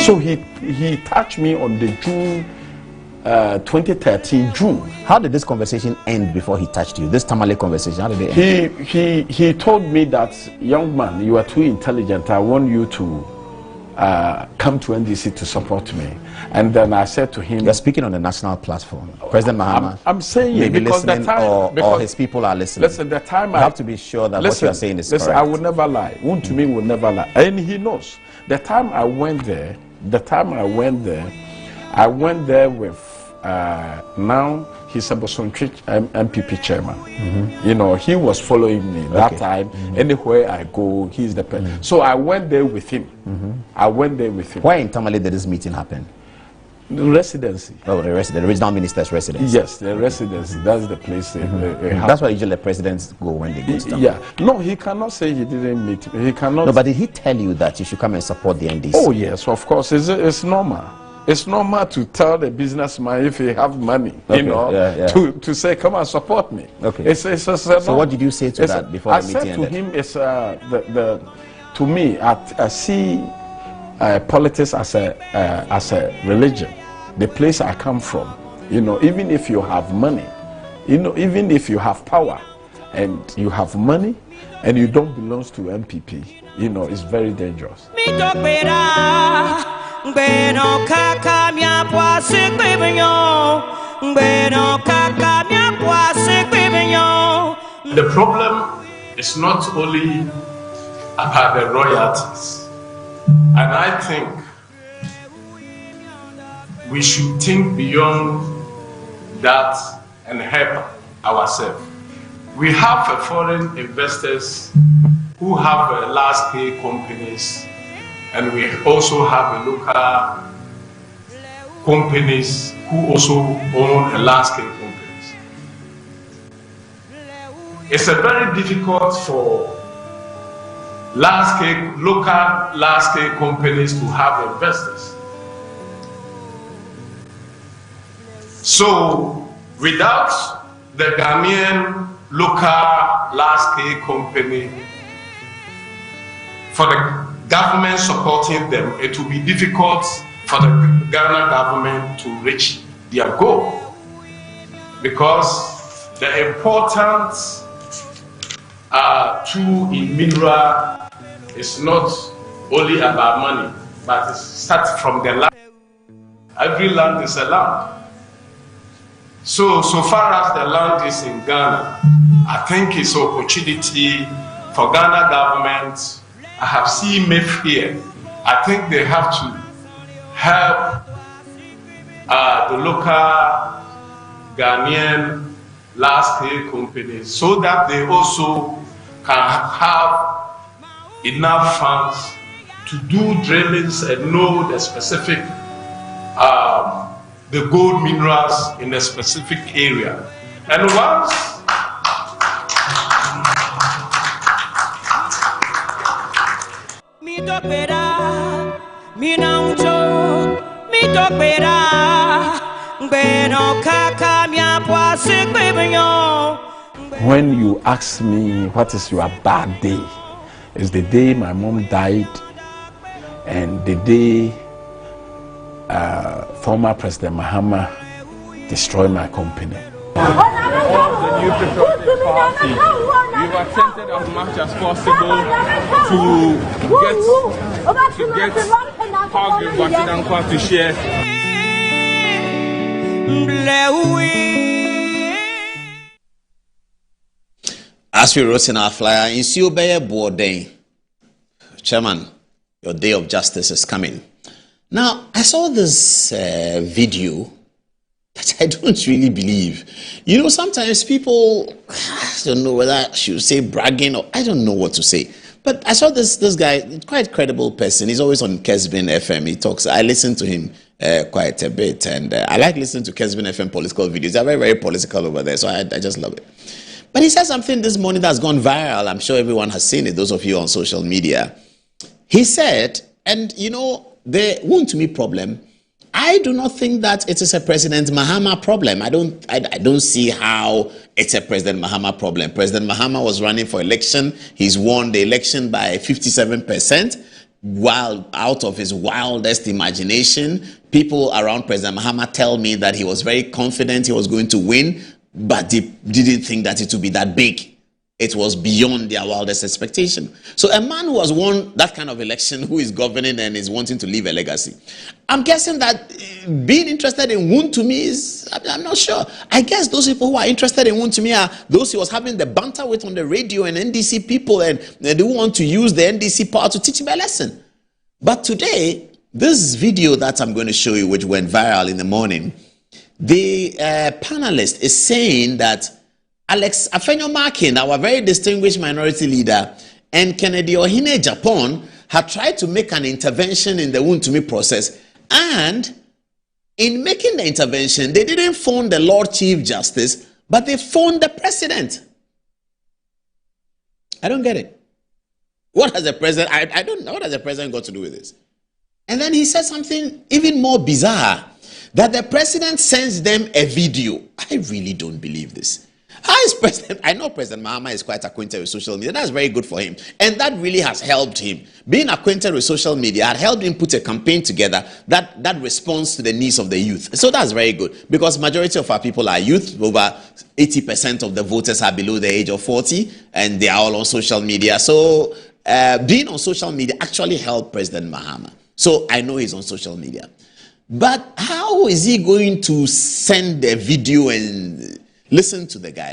So he touched me on the June 2013 June. How did this conversation end before he touched you? This Tamale conversation, how did it end? He told me that, young man, you are too intelligent. I want you to come to NDC to support me. And then I said to him, you're speaking on the national platform. President Mahama, I'm saying maybe because listening, the time, or his people are listening. Listen, the time you have to be sure that what you are saying is correct. I will never lie. One to me will never lie. And he knows. The time I went there, I went there with now he's a Bosonchi MPP chairman. You know, he was following me that time. Anywhere I go, he's the person. So I went there with him. Why in Tamale did this meeting happen? The residency. Oh, the regional minister's residence. Yes, the residency. That's the place. That's where usually the presidents go when they go to Tamale. Yeah. No, he cannot say he didn't meet me. He cannot. No, but did he tell you that you should come and support the NDC? Oh yes, of course. It's normal. It's normal to tell the businessman if he have money, you know, to say, come and support me. Okay. So what did you say to that before the meeting ended? I said to him, to me, I see politics as a religion. The place I come from, you know, even if you have money, you know, even if you have power and you have money and you don't belong to MPP, you know, it's very dangerous. The problem is not only about the royalties, and I think we should think beyond that and help ourselves. We have foreign investors who have large-scale companies, and we also have local companies who also own large-scale companies. It's very difficult for local large-scale companies to have investors. So, without the Ghanaian local large-scale company, for the government supporting them, it will be difficult for the Ghana government to reach their goal, because the important tool in mineral is not only about money, but it starts from the land. Every land is a land. So far as the land is in Ghana, I think it's an opportunity for Ghana government. I have seen MEF here. I think they have to help the local Ghanaian large-scale companies so that they also can have enough funds to do drillings and know the specific the gold minerals in a specific area. And once when you ask me what is your bad day, it's the day my mom died and the day former President Mahama destroyed my company. The new Patriotic Party, we've attempted as much as possible to get Hogg Watidankwa to share. As we wrote in our flyer, in Siobeye Bourdain, Chairman, your day of justice is coming. Now, I saw this video that I don't really believe. You know, sometimes people, I don't know whether I should say bragging or I don't know what to say. But I saw this guy, quite credible person. He's always on Kesbin FM. He talks. I listen to him quite a bit. And I like listening to Kesbin FM political videos. They're very, very political over there. So I just love it. But he said something this morning that's gone viral. I'm sure everyone has seen it, those of you on social media. He said, and you know, the Wontumi problem, I do not think that it is a President Mahama problem. I don't see how it's a President Mahama problem. President Mahama was running for election. He's won the election by 57%. While out of his wildest imagination, people around President Mahama tell me that he was very confident he was going to win, but they didn't think that it would be that big. It was beyond their wildest expectation. So a man who has won that kind of election, who is governing and is wanting to leave a legacy, I'm guessing that being interested in Wontumi is, I'm not sure. I guess those people who are interested in Wontumi are those he was having the banter with on the radio and NDC people, and they do want to use the NDC power to teach him a lesson. But today, this video that I'm going to show you, which went viral in the morning, the panelist is saying that Alex Afenyo-Markin, our very distinguished minority leader, and Kennedy Ohine Japan had tried to make an intervention in the Wontumi process, and in making the intervention, they didn't phone the Lord Chief Justice, but they phoned the president. I don't get it. What has the president, I don't know, what has the president got to do with this? And then he said something even more bizarre, that the president sends them a video. I really don't believe this. How is President? I know President Mahama is quite acquainted with social media. That's very good for him. And that really has helped him. Being acquainted with social media had helped him put a campaign together that responds to the needs of the youth. So that's very good, because majority of our people are youth. Over 80% of the voters are below the age of 40, and they are all on social media. So being on social media actually helped President Mahama. So I know he's on social media. But how is he going to send a video and Listen to the guy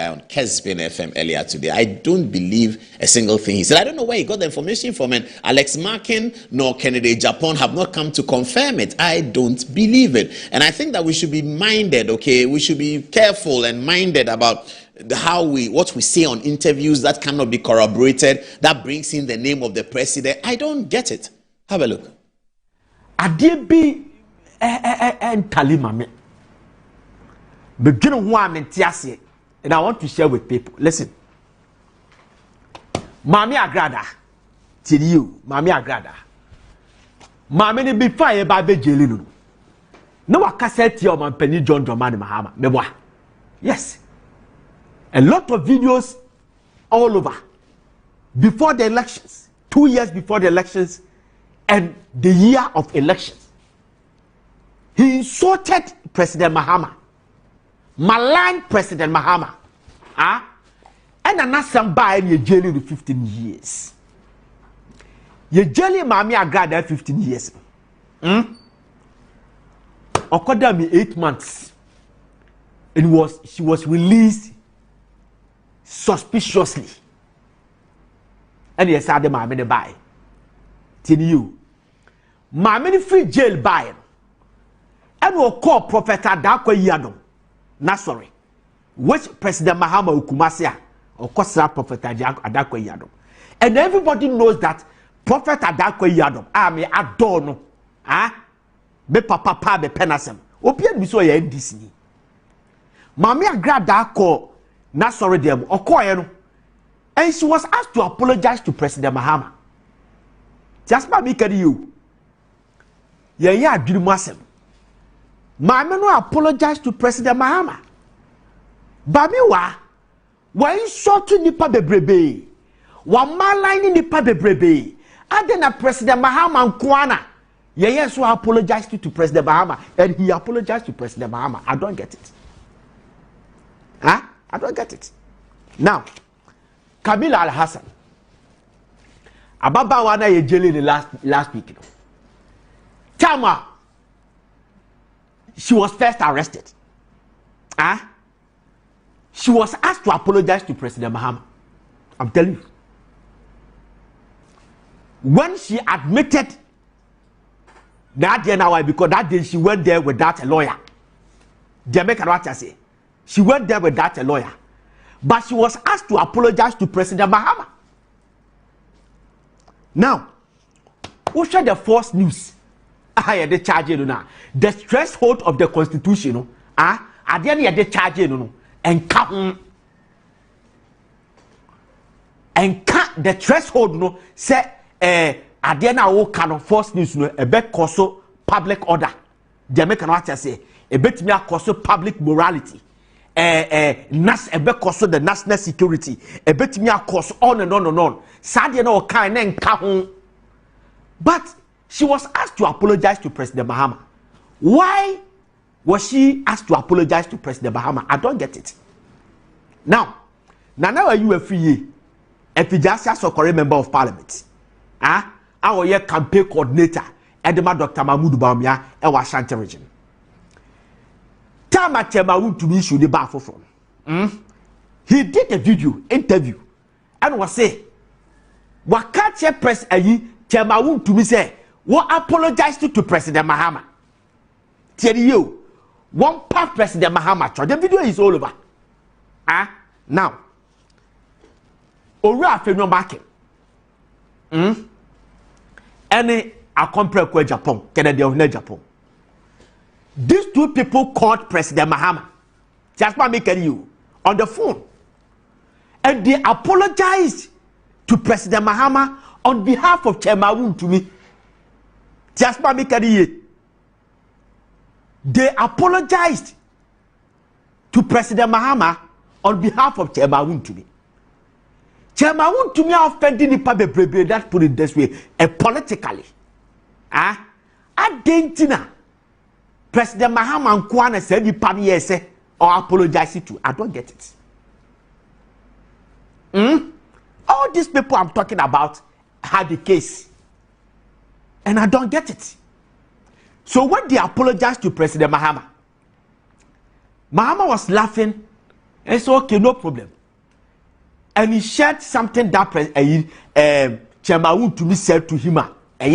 on Kesbin FM earlier today. I don't believe a single thing he said. I don't know where he got the information from, and Alex Markin nor Kennedy Japan have not come to confirm it. I don't believe it. And I think that we should be minded, okay? We should be careful and minded about what we say on interviews that cannot be corroborated, that brings in the name of the president. I don't get it. Have a look. Adebi Talimame. Begin one and I want to share with people. Listen. Mami Agrada. Till you, Mami Agrada. Mami ni be fire by be jelinu. No cassette your man Penny John Dramani Mahama. Meboa. Yes. A lot of videos all over. Before the elections, 2 years before the elections, and the year of elections. He insulted President Mahama. Maligned President Mahama. And another by in jail in 15 years. Ye jelly Mami Agrada 15 years. According me 8 months. She was released suspiciously. And yes, I had Mami the buy. Tell you. Mami free jail buy. And will call Prophet Adakwa Yadom. Sorry, which President Mahama Ukumasia or Kosra Prophet Adakwa Yadom. And everybody knows that Prophet Adakwa Yadom, I may adorn, be papa be penasem. Opian miso ye Disney. Mami Agrada ko sorry them or koyeno. And she was asked to apologize to President Mahama. Just by me you. Yeah, do masem. Mami no apologize to President Mahama. Bamiwa, why short to nipa bebrebe? Wa malign nipa bebrebe? Adena President Mahama Nkwana. Yeah, so I apologize to President Mahama, and he apologized to President Mahama. I don't get it. I don't get it. Now, Kamila Al-Hassan. Ababa wana ye jeli the last week. Tama. She was first arrested. She was asked to apologize to President Mahama. I'm telling you. When she admitted that day now, because that day she went there without a lawyer. Say she went there without a lawyer. But she was asked to apologize to President Mahama. Now, who shared the false news? The charge the threshold of the constitution at the end of the charge and count the threshold say at the end of false news a bet coso public order the make an say a bet me coso public morality nas a bet coso the national security a bet me coso on and on and on sad kind and count. But she was asked to apologize to President Mahama. Why was she asked to apologize to President Mahama? I don't get it. Now are you a free Efijasia Sokore member of parliament? Our year campaign coordinator, Edema Dr. Mahmoud Bawumia, and Ashanti region. Tama Chema to me should be baffled from. He did a video interview and was say, what can't you press a ye Chema to me say? What apologized to President Mahama? Tell you, one part President Mahama. The video is all over. Now, Ora Feno market. Any a compare with Japan, Canada of Japan. These two people called President Mahama. Just by making you on the phone. And they apologized to President Mahama on behalf of Chema to me. Just by me they apologized to President Mahama on behalf of Chema Wuntumi. Chema Wuntumi offended the public, that put it this way, politically. Adentina President Mahama Nkwana said the party or apologize to. I don't get it. All these people I'm talking about had the case. And I don't get it. So when they apologized to President Mahama, Mahama was laughing It's okay, no problem. And he shared something that Chairman to me said to him, I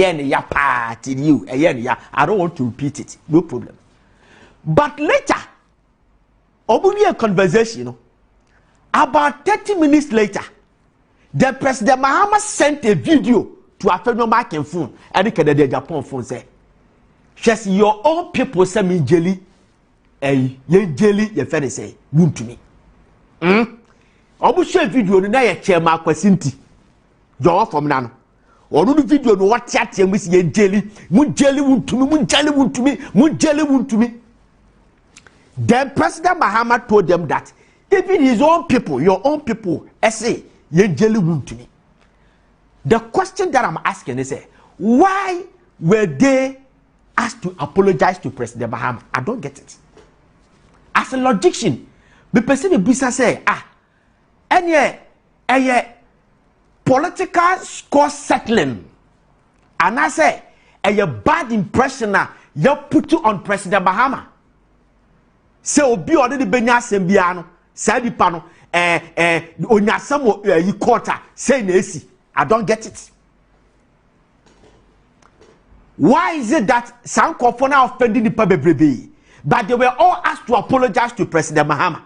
don't want to repeat it, no problem. But later, a conversation, about 30 minutes later, the President Mahama sent a video to Afenyo Markin phone, and the Japan phone say, "Just your own people send me jelly, jelly, your friend say, wound to me." Obu share video na ye Chairman Kwasinti. Your from nano. Or no video no what chat ye miss ye jelly, mun jelly wound to me, mun jelly wound to me, mun jelly wound to me. Then President Mahama told them that even his own people, your own people, say ye jelly wound to me. The question that I'm asking is, why were they asked to apologize to President Mahama? I don't get it. As a logician, the person in Bisa say, and political score settling, and I say, a bad impression you put on President Mahama. Say, Obi already Benya Sembiano, Sadi Pano, Onyasamo, Yikota, say Nesi. I don't get it. Why is it that some Kofona offended the Pabebe, but they were all asked to apologize to President Mahama?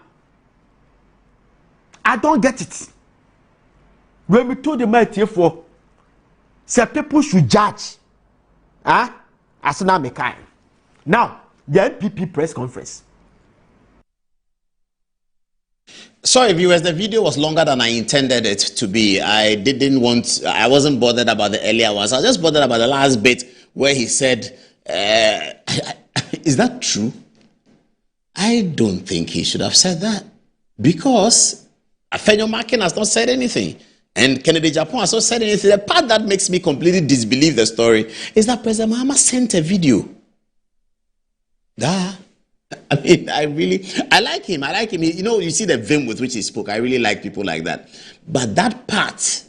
I don't get it. When we told the man for, say people should judge. As now Mekai. Now, the NPP press conference. Sorry, viewers, the video was longer than I intended it to be. I wasn't bothered about the earlier ones. I was just bothered about the last bit where he said, is that true? I don't think he should have said that, because Afenyo Markin has not said anything. And Kennedy Japan has not said anything. The part that makes me completely disbelieve the story is that President Mahama sent a video. I mean, I like him. You know, you see the vim with which he spoke. I really like people like that. But that part,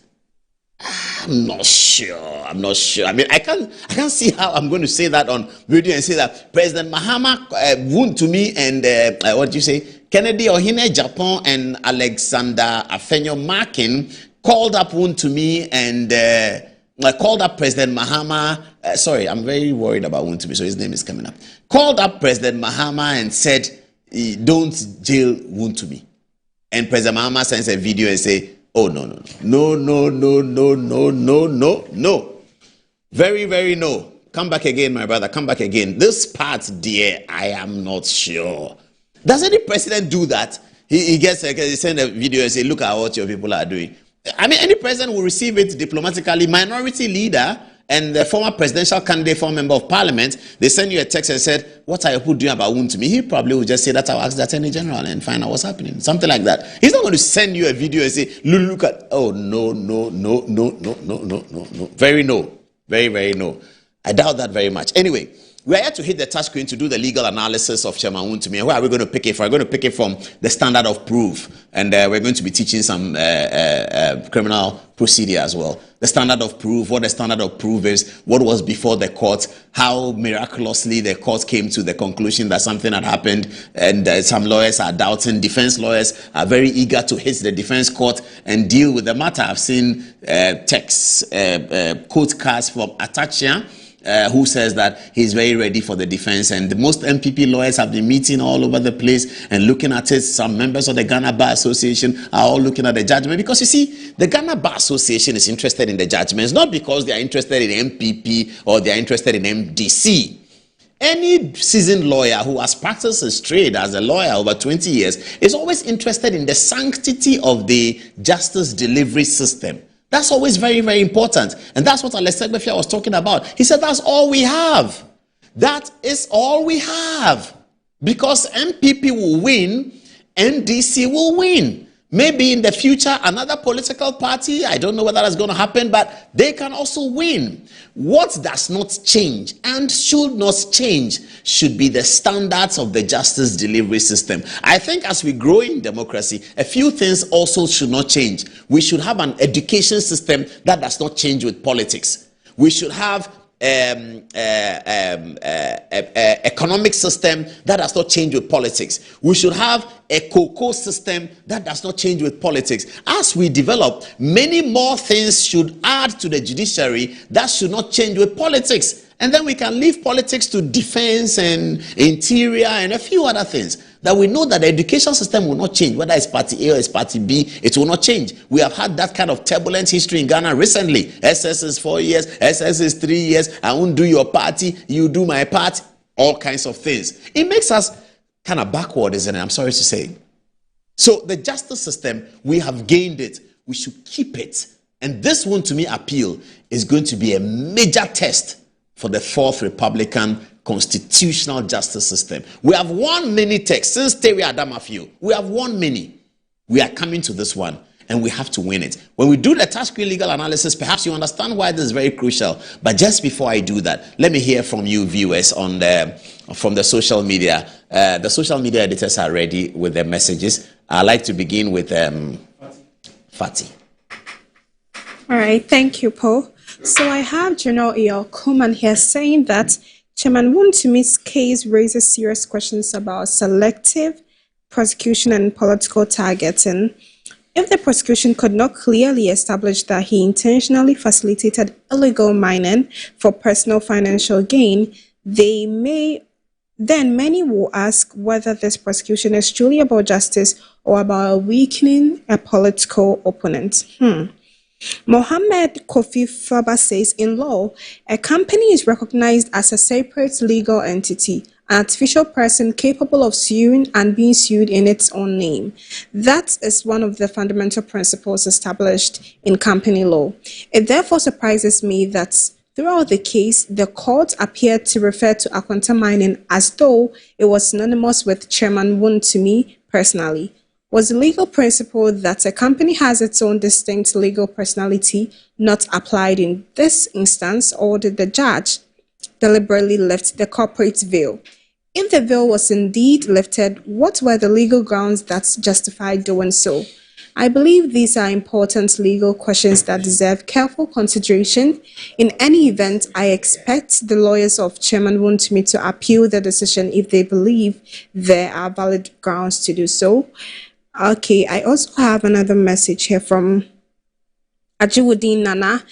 I'm not sure. I mean, I can't see how I'm going to say that on video and say that President Mahama wound to me and what do you say? Kennedy Ohine Japan and Alexander Afenyo Markin called up wound to me and called up President Mahama. Sorry, I'm very worried about wound to me, so his name is coming up. Called up President Mahama and said, "Don't jail wound to me." And President Mahama sends a video and say, "Oh no. Very, very no. Come back again, my brother. Come back again." This part, dear, I am not sure. Does any president do that? He send a video and say, "Look at what your people are doing." I mean, any president will receive it diplomatically. Minority leader and the former presidential candidate, former member of parliament, they send you a text and said, "What are you people doing about wound to me?" He probably will just say that I'll ask the Attorney General and find out what's happening. Something like that. He's not going to send you a video and say, look at, oh, no. Very no. Very, very no. I doubt that very much. Anyway, we are here to hit the touch screen to do the legal analysis of Chairman Wontumi. And where are we going to pick it from? We're going to pick it from the standard of proof. And we're going to be teaching some criminal procedure as well. The standard of proof, what the standard of proof is, what was before the court, how miraculously the court came to the conclusion that something had happened, and some lawyers are doubting. Defense lawyers are very eager to hit the defense court and deal with the matter. I've seen texts, quote cards from Atachia, who says that he's very ready for the defense, and most MPP lawyers have been meeting all over the place and looking at it. Some members of the Ghana Bar Association are all looking at the judgment, because you see, the Ghana Bar Association is interested in the judgments, not because they are interested in MPP or they are interested in MDC. Any seasoned lawyer who has practiced his trade as a lawyer over 20 years is always interested in the sanctity of the justice delivery system. That's always very, very important. And that's what Alex Segbefia was talking about. He said, that's all we have. That is all we have. Because MPP will win, NDC will win. Maybe in the future, another political party, I don't know whether that's going to happen, but they can also win. What does not change and should not change should be the standards of the justice delivery system. I think as we grow in democracy, a few things also should not change. We should have an education system that does not change with politics. We should have economic system that does not change with politics. We should have a cocoa system that does not change with politics. As we develop, many more things should add to the judiciary that should not change with politics. And then we can leave politics to defense and interior and a few other things. That we know that the education system will not change. Whether it's party A or it's party B, it will not change. We have had that kind of turbulent history in Ghana recently. SS is 4 years, SS is 3 years. I won't do your party, you do my party. All kinds of things. It makes us kind of backward, isn't it? I'm sorry to say. So the justice system, we have gained it. We should keep it. And this one, to me, appeal is going to be a major test for the Fourth Republican constitutional justice system. We have won many texts since Terry Adamafio. We have won many. We are coming to this one, and we have to win it. When we do the Tascreen legal analysis, perhaps you understand why this is very crucial. But just before I do that, let me hear from you viewers from the social media. The social media editors are ready with their messages. I'd like to begin with Fati. All right, thank you, Paul. So I have General E.L. Kuman here saying that Chairman Wontumi's case raises serious questions about selective prosecution and political targeting. If the prosecution could not clearly establish that he intentionally facilitated illegal mining for personal financial gain, then many will ask whether this prosecution is truly about justice or about weakening a political opponent. Mohammed Kofi Faba says, in law, a company is recognized as a separate legal entity, an artificial person capable of suing and being sued in its own name. That is one of the fundamental principles established in company law. It therefore surprises me that throughout the case, the court appeared to refer to Akwanta Mining as though it was synonymous with Chairman Wontumi personally. Was the legal principle that a company has its own distinct legal personality not applied in this instance, or did the judge deliberately lift the corporate veil? If the veil was indeed lifted, what were the legal grounds that justified doing so? I believe these are important legal questions that deserve careful consideration. In any event, I expect the lawyers of Chairman Wontumi to appeal the decision if they believe there are valid grounds to do so. Okay, I also have another message here from Ajiwuddin Nana.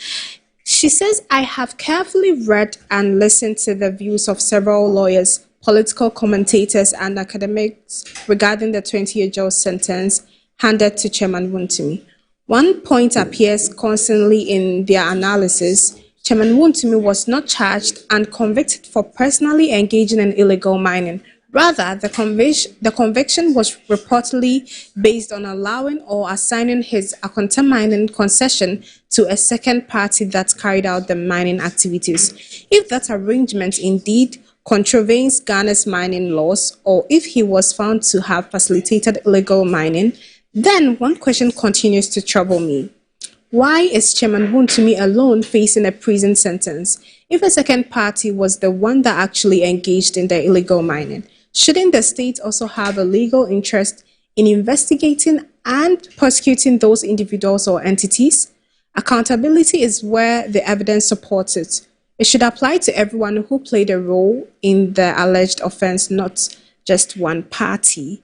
She says, I have carefully read and listened to the views of several lawyers, political commentators, and academics regarding the 20-year jail sentence handed to Chairman Wontumi. One point appears constantly in their analysis. Chairman Wontumi was not charged and convicted for personally engaging in illegal mining. Rather, the conviction was reportedly based on allowing or assigning his Akwanta Mining concession to a second party that carried out the mining activities. If that arrangement indeed contravenes Ghana's mining laws, or if he was found to have facilitated illegal mining, then one question continues to trouble me. Why is Chairman Wontumi alone facing a prison sentence if a second party was the one that actually engaged in the illegal mining? Shouldn't the state also have a legal interest in investigating and prosecuting those individuals or entities? Accountability is where the evidence supports it. It should apply to everyone who played a role in the alleged offense, not just one party.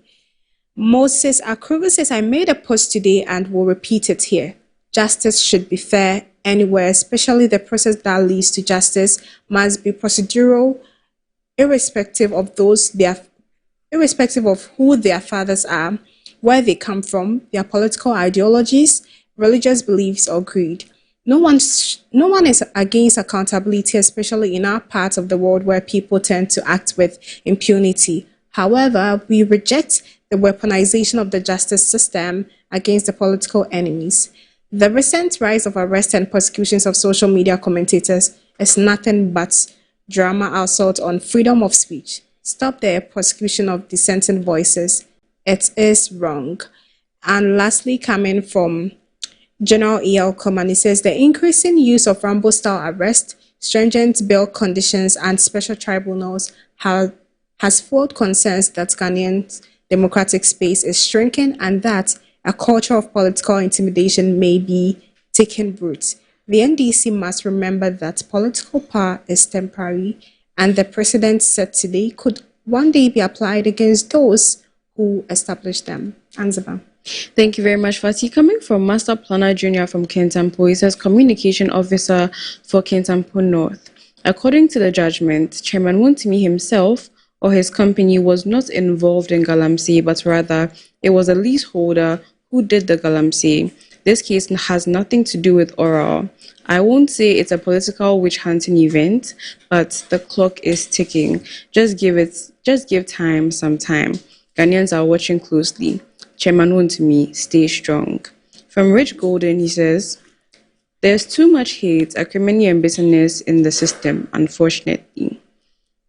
Moses Akrugu says, I made a post today and will repeat it here. Justice should be fair anywhere, especially the process that leads to justice must be procedural, irrespective of who their fathers are, where they come from, their political ideologies, religious beliefs, or creed. No one is against accountability, especially in our part of the world where people tend to act with impunity. However, we reject the weaponization of the justice system against the political enemies. The recent rise of arrests and prosecutions of social media commentators is nothing but drama assault on freedom of speech. Stop the prosecution of dissenting voices. It is wrong. And lastly, coming from General E.L. Komani, says the increasing use of Rambo-style arrest, stringent bail conditions, and special tribunals has fueled concerns that Ghanaian democratic space is shrinking and that a culture of political intimidation may be taking root. The NDC must remember that political power is temporary, and the precedent set today could one day be applied against those who established them. Anzaba. Thank you very much, Fatih. Coming from Master Planner Junior from Kintampo, he says Communication Officer for Kintampo North. According to the judgment, Chairman Wontumi himself or his company was not involved in Galamsey, but rather it was a leaseholder who did the Galamsey. This case has nothing to do with oral. I won't say it's a political witch hunting event, but the clock is ticking. Just give time some time. Ghanaians are watching closely. Chairman Wontumi, stay strong. From Rich Golden, he says, there's too much hate, acrimony, and bitterness in the system, unfortunately.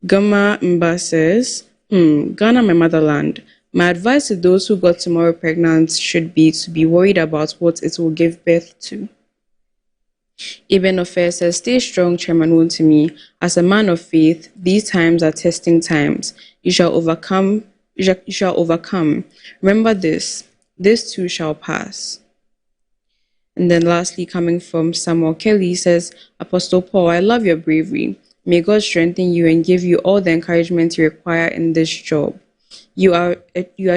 Gama Mba says, Ghana, my motherland. My advice to those who got tomorrow pregnant should be to be worried about what it will give birth to. Ibn Ofer says, stay strong, Chairman Wontumi. As a man of faith, these times are testing times. You shall overcome. You shall overcome. Remember this too shall pass. And then lastly, coming from Samuel Kelly, says, Apostle Paul, I love your bravery. May God strengthen you and give you all the encouragement you require in this job. You are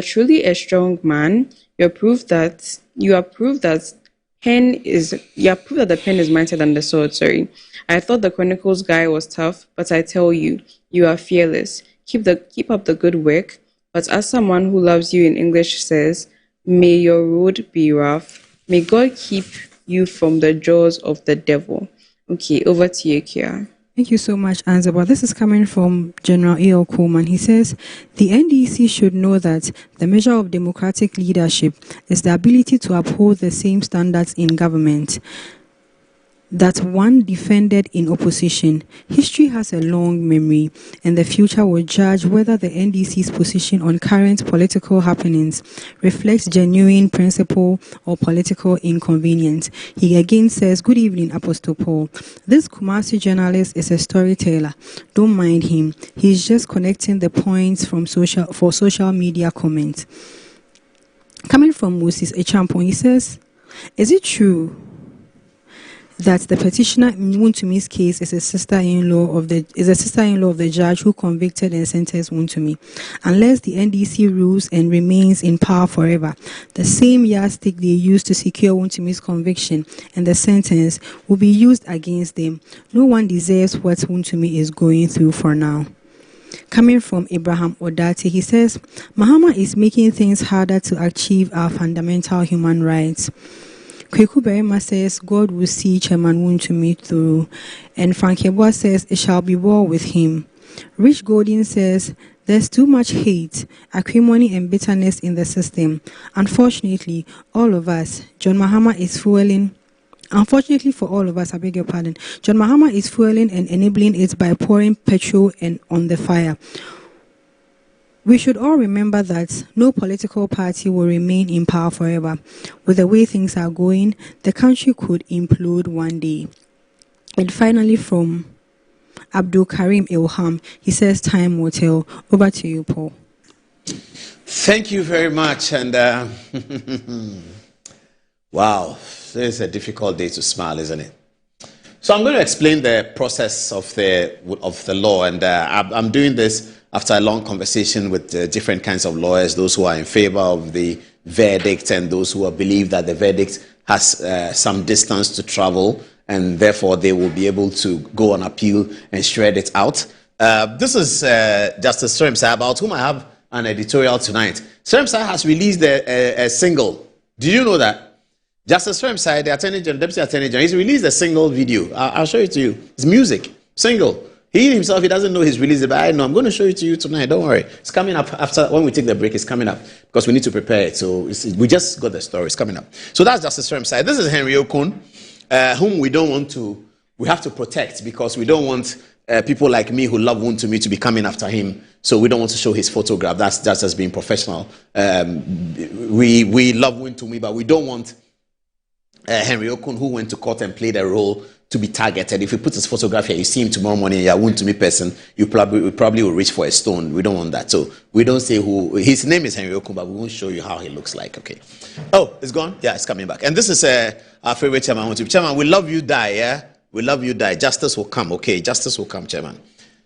truly a strong man. You are proof that the pen is mightier than the sword. Sorry. I thought the Chronicles guy was tough, but I tell you, you are fearless. Keep up the good work. But as someone who loves you in English says, may your road be rough. May God keep you from the jaws of the devil. Okay, over to you, Kia. Thank you so much, Anzaba. This is coming from General E.L. Coleman. He says, the NDC should know that the measure of democratic leadership is the ability to uphold the same standards in government that one defended in opposition. History has a long memory, and the future will judge whether the NDC's position on current political happenings reflects genuine principle or political inconvenience. He again says, good evening, Apostle Paul. This Kumasi journalist is a storyteller. Don't mind him. He's just connecting the points from social media comments. Coming from Moses Echampon, he says, is it true that the petitioner in Wuntumi's case is a sister-in-law of the judge who convicted and sentenced Wontumi? Unless the NDC rules and remains in power forever, the same yardstick they used to secure Wuntumi's conviction and the sentence will be used against them. No one deserves what Wontumi is going through for now. Coming from Abraham Odati, he says, Mahama is making things harder to achieve our fundamental human rights. Kweku Berima says, God will see Chairman Wontumi through. And Frank Yeboah says, it shall be well with him. Rich Golden says, there's too much hate, acrimony, and bitterness in the system. Unfortunately, all of us, John Mahama is fueling. Unfortunately for all of us, I beg your pardon, John Mahama is fueling and enabling it by pouring petrol on the fire. We should all remember that no political party will remain in power forever. With the way things are going, the country could implode one day. And finally, from Abdul Karim Ilham, he says, time will tell. Over to you, Paul. Thank you very much. And wow, this is a difficult day to smile, isn't it? So I'm going to explain the process of the law, and I'm doing this after a long conversation with different kinds of lawyers, those who are in favor of the verdict and those who believe that the verdict has some distance to travel, and therefore they will be able to go on appeal and shred it out. This is Justice Seremsai, about whom I have an editorial tonight. Seremsai has released a single. Did you know that? Justice Seremsai, the Attorney General, Deputy Attorney General, he's released a single video. I'll show it to you. It's music, single. He himself, he doesn't know he's released it, but I know. I'm going to show it to you tonight. Don't worry. It's coming up after, when we take the break, it's coming up because we need to prepare it. So we just got the story. It's coming up. So that's Justice Seremsai. This is Henry Okun, whom we have to protect because we don't want people like me who love Wontumi to be coming after him. So we don't want to show his photograph. That's just being professional. We love Wontumi, but we don't want Henry Okun, who went to court and played a role, to be targeted. If you put his photograph here, you see him tomorrow morning, you're a Wontumi person, you probably will reach for a stone. We don't want that. So we don't say who. His name is Henry Okun, but we won't show you how he looks like. Okay. Oh, it's gone? Yeah, it's coming back. And this is our favorite chairman, Wontumi. Chairman, we love you, die, yeah? We love you, die. Justice will come, okay? Justice will come, Chairman.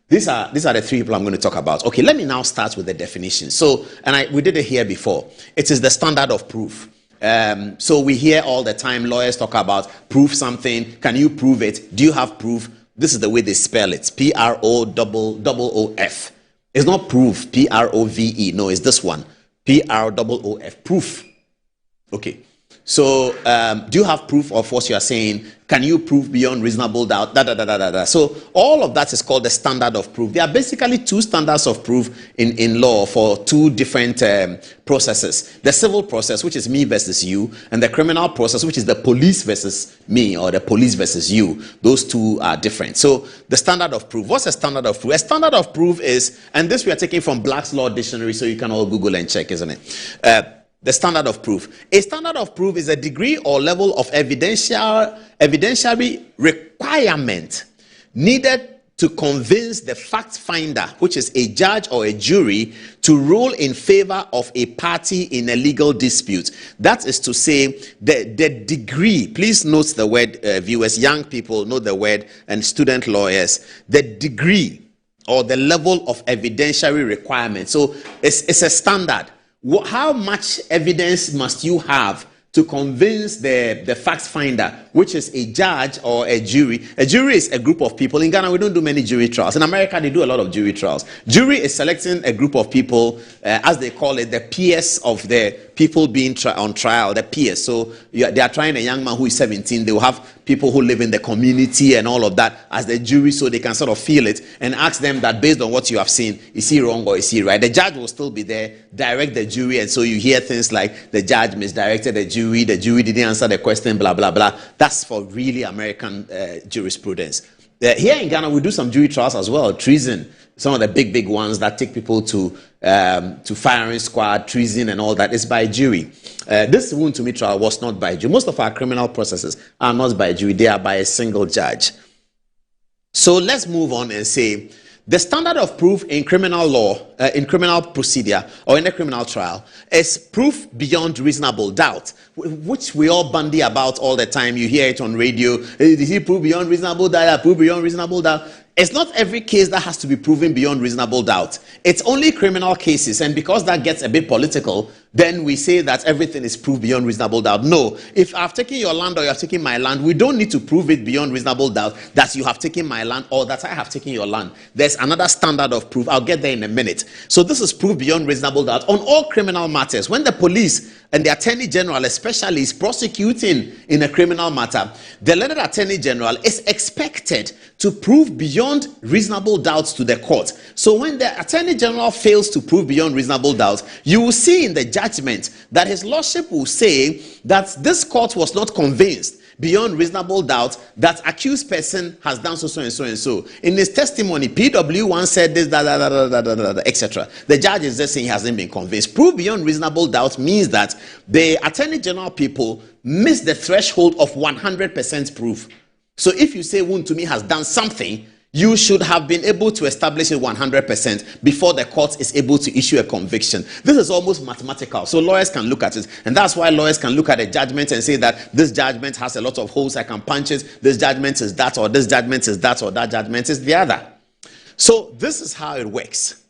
These are the three people I'm going to talk about. Okay, let me now start with the definition. So, we did it here before. It is the standard of proof. So we hear all the time lawyers talk about prove something. Can you prove it? Do you have proof? This is the way they spell it. P-R-O-O-F. It's not proof. P-R-O-V-E. No, it's this one. P-R-O-O-F. Proof. Okay. So, do you have proof of what you are saying? Can you prove beyond reasonable doubt? So, all of that is called the standard of proof. There are basically two standards of proof in law for two different processes. The civil process, which is me versus you, and the criminal process, which is the police versus me, or the police versus you. Those two are different. So, the standard of proof. What's a standard of proof? A standard of proof is, and this we are taking from Black's Law Dictionary, so you can all Google and check, isn't it? The standard of proof. A standard of proof is a degree or level of evidentiary requirement needed to convince the fact finder, which is a judge or a jury, to rule in favor of a party in a legal dispute. That is to say, the degree, please note the word, viewers, young people know the word, and student lawyers, the degree or the level of evidentiary requirement. So it's a standard. How much evidence must you have to convince the fact finder, which is a judge or a jury? A jury is a group of people. In Ghana, we don't do many jury trials. In America, they do a lot of jury trials. Jury is selecting a group of people, as they call it, the peers of the people being on trial, the peers. So they are trying a young man who is 17. They will have people who live in the community and all of that as the jury, so they can sort of feel it and ask them that based on what you have seen, is he wrong or is he right? The judge will still be there, direct the jury, and so you hear things like the judge misdirected the jury didn't answer the question, blah, blah, blah. That's for really American jurisprudence. Here in Ghana, we do some jury trials as well. Treason, some of the big ones that take people to firing squad, treason and all that is by jury. This Wontumi trial was not by jury. Most of our criminal processes are not by jury. They are by a single judge. So let's move on and say, the standard of proof in criminal law, in criminal procedure, or in a criminal trial, is proof beyond reasonable doubt, which we all bandy about all the time. You hear it on radio. Did he prove beyond reasonable doubt? Prove beyond reasonable doubt. It's not every case that has to be proven beyond reasonable doubt. It's only criminal cases, and because that gets a bit political, then we say that everything is proved beyond reasonable doubt. No, if I've taken your land or you have taken my land, we don't need to prove it beyond reasonable doubt that you have taken my land or that I have taken your land. There's another standard of proof. I'll get there in a minute. So this is proof beyond reasonable doubt on all criminal matters. When the police and the Attorney General especially is prosecuting in a criminal matter, the learned Attorney General is expected to prove beyond reasonable doubts to the court. So when the Attorney General fails to prove beyond reasonable doubt, you will see in the judgment that his lordship will say that this court was not convinced beyond reasonable doubt that accused person has done so and so and so. In his testimony, PW1 said this, etc. The judge is just saying he hasn't been convinced. Proof beyond reasonable doubt means that the Attorney General people miss the threshold of 100% proof. So if you say Wontumi has done something, you should have been able to establish it 100% before the court is able to issue a conviction. This is almost mathematical, so lawyers can look at it. And that's why lawyers can look at a judgment and say that this judgment has a lot of holes, I can punch it, this judgment is that, or this judgment is that, or that judgment is the other. So this is how it works.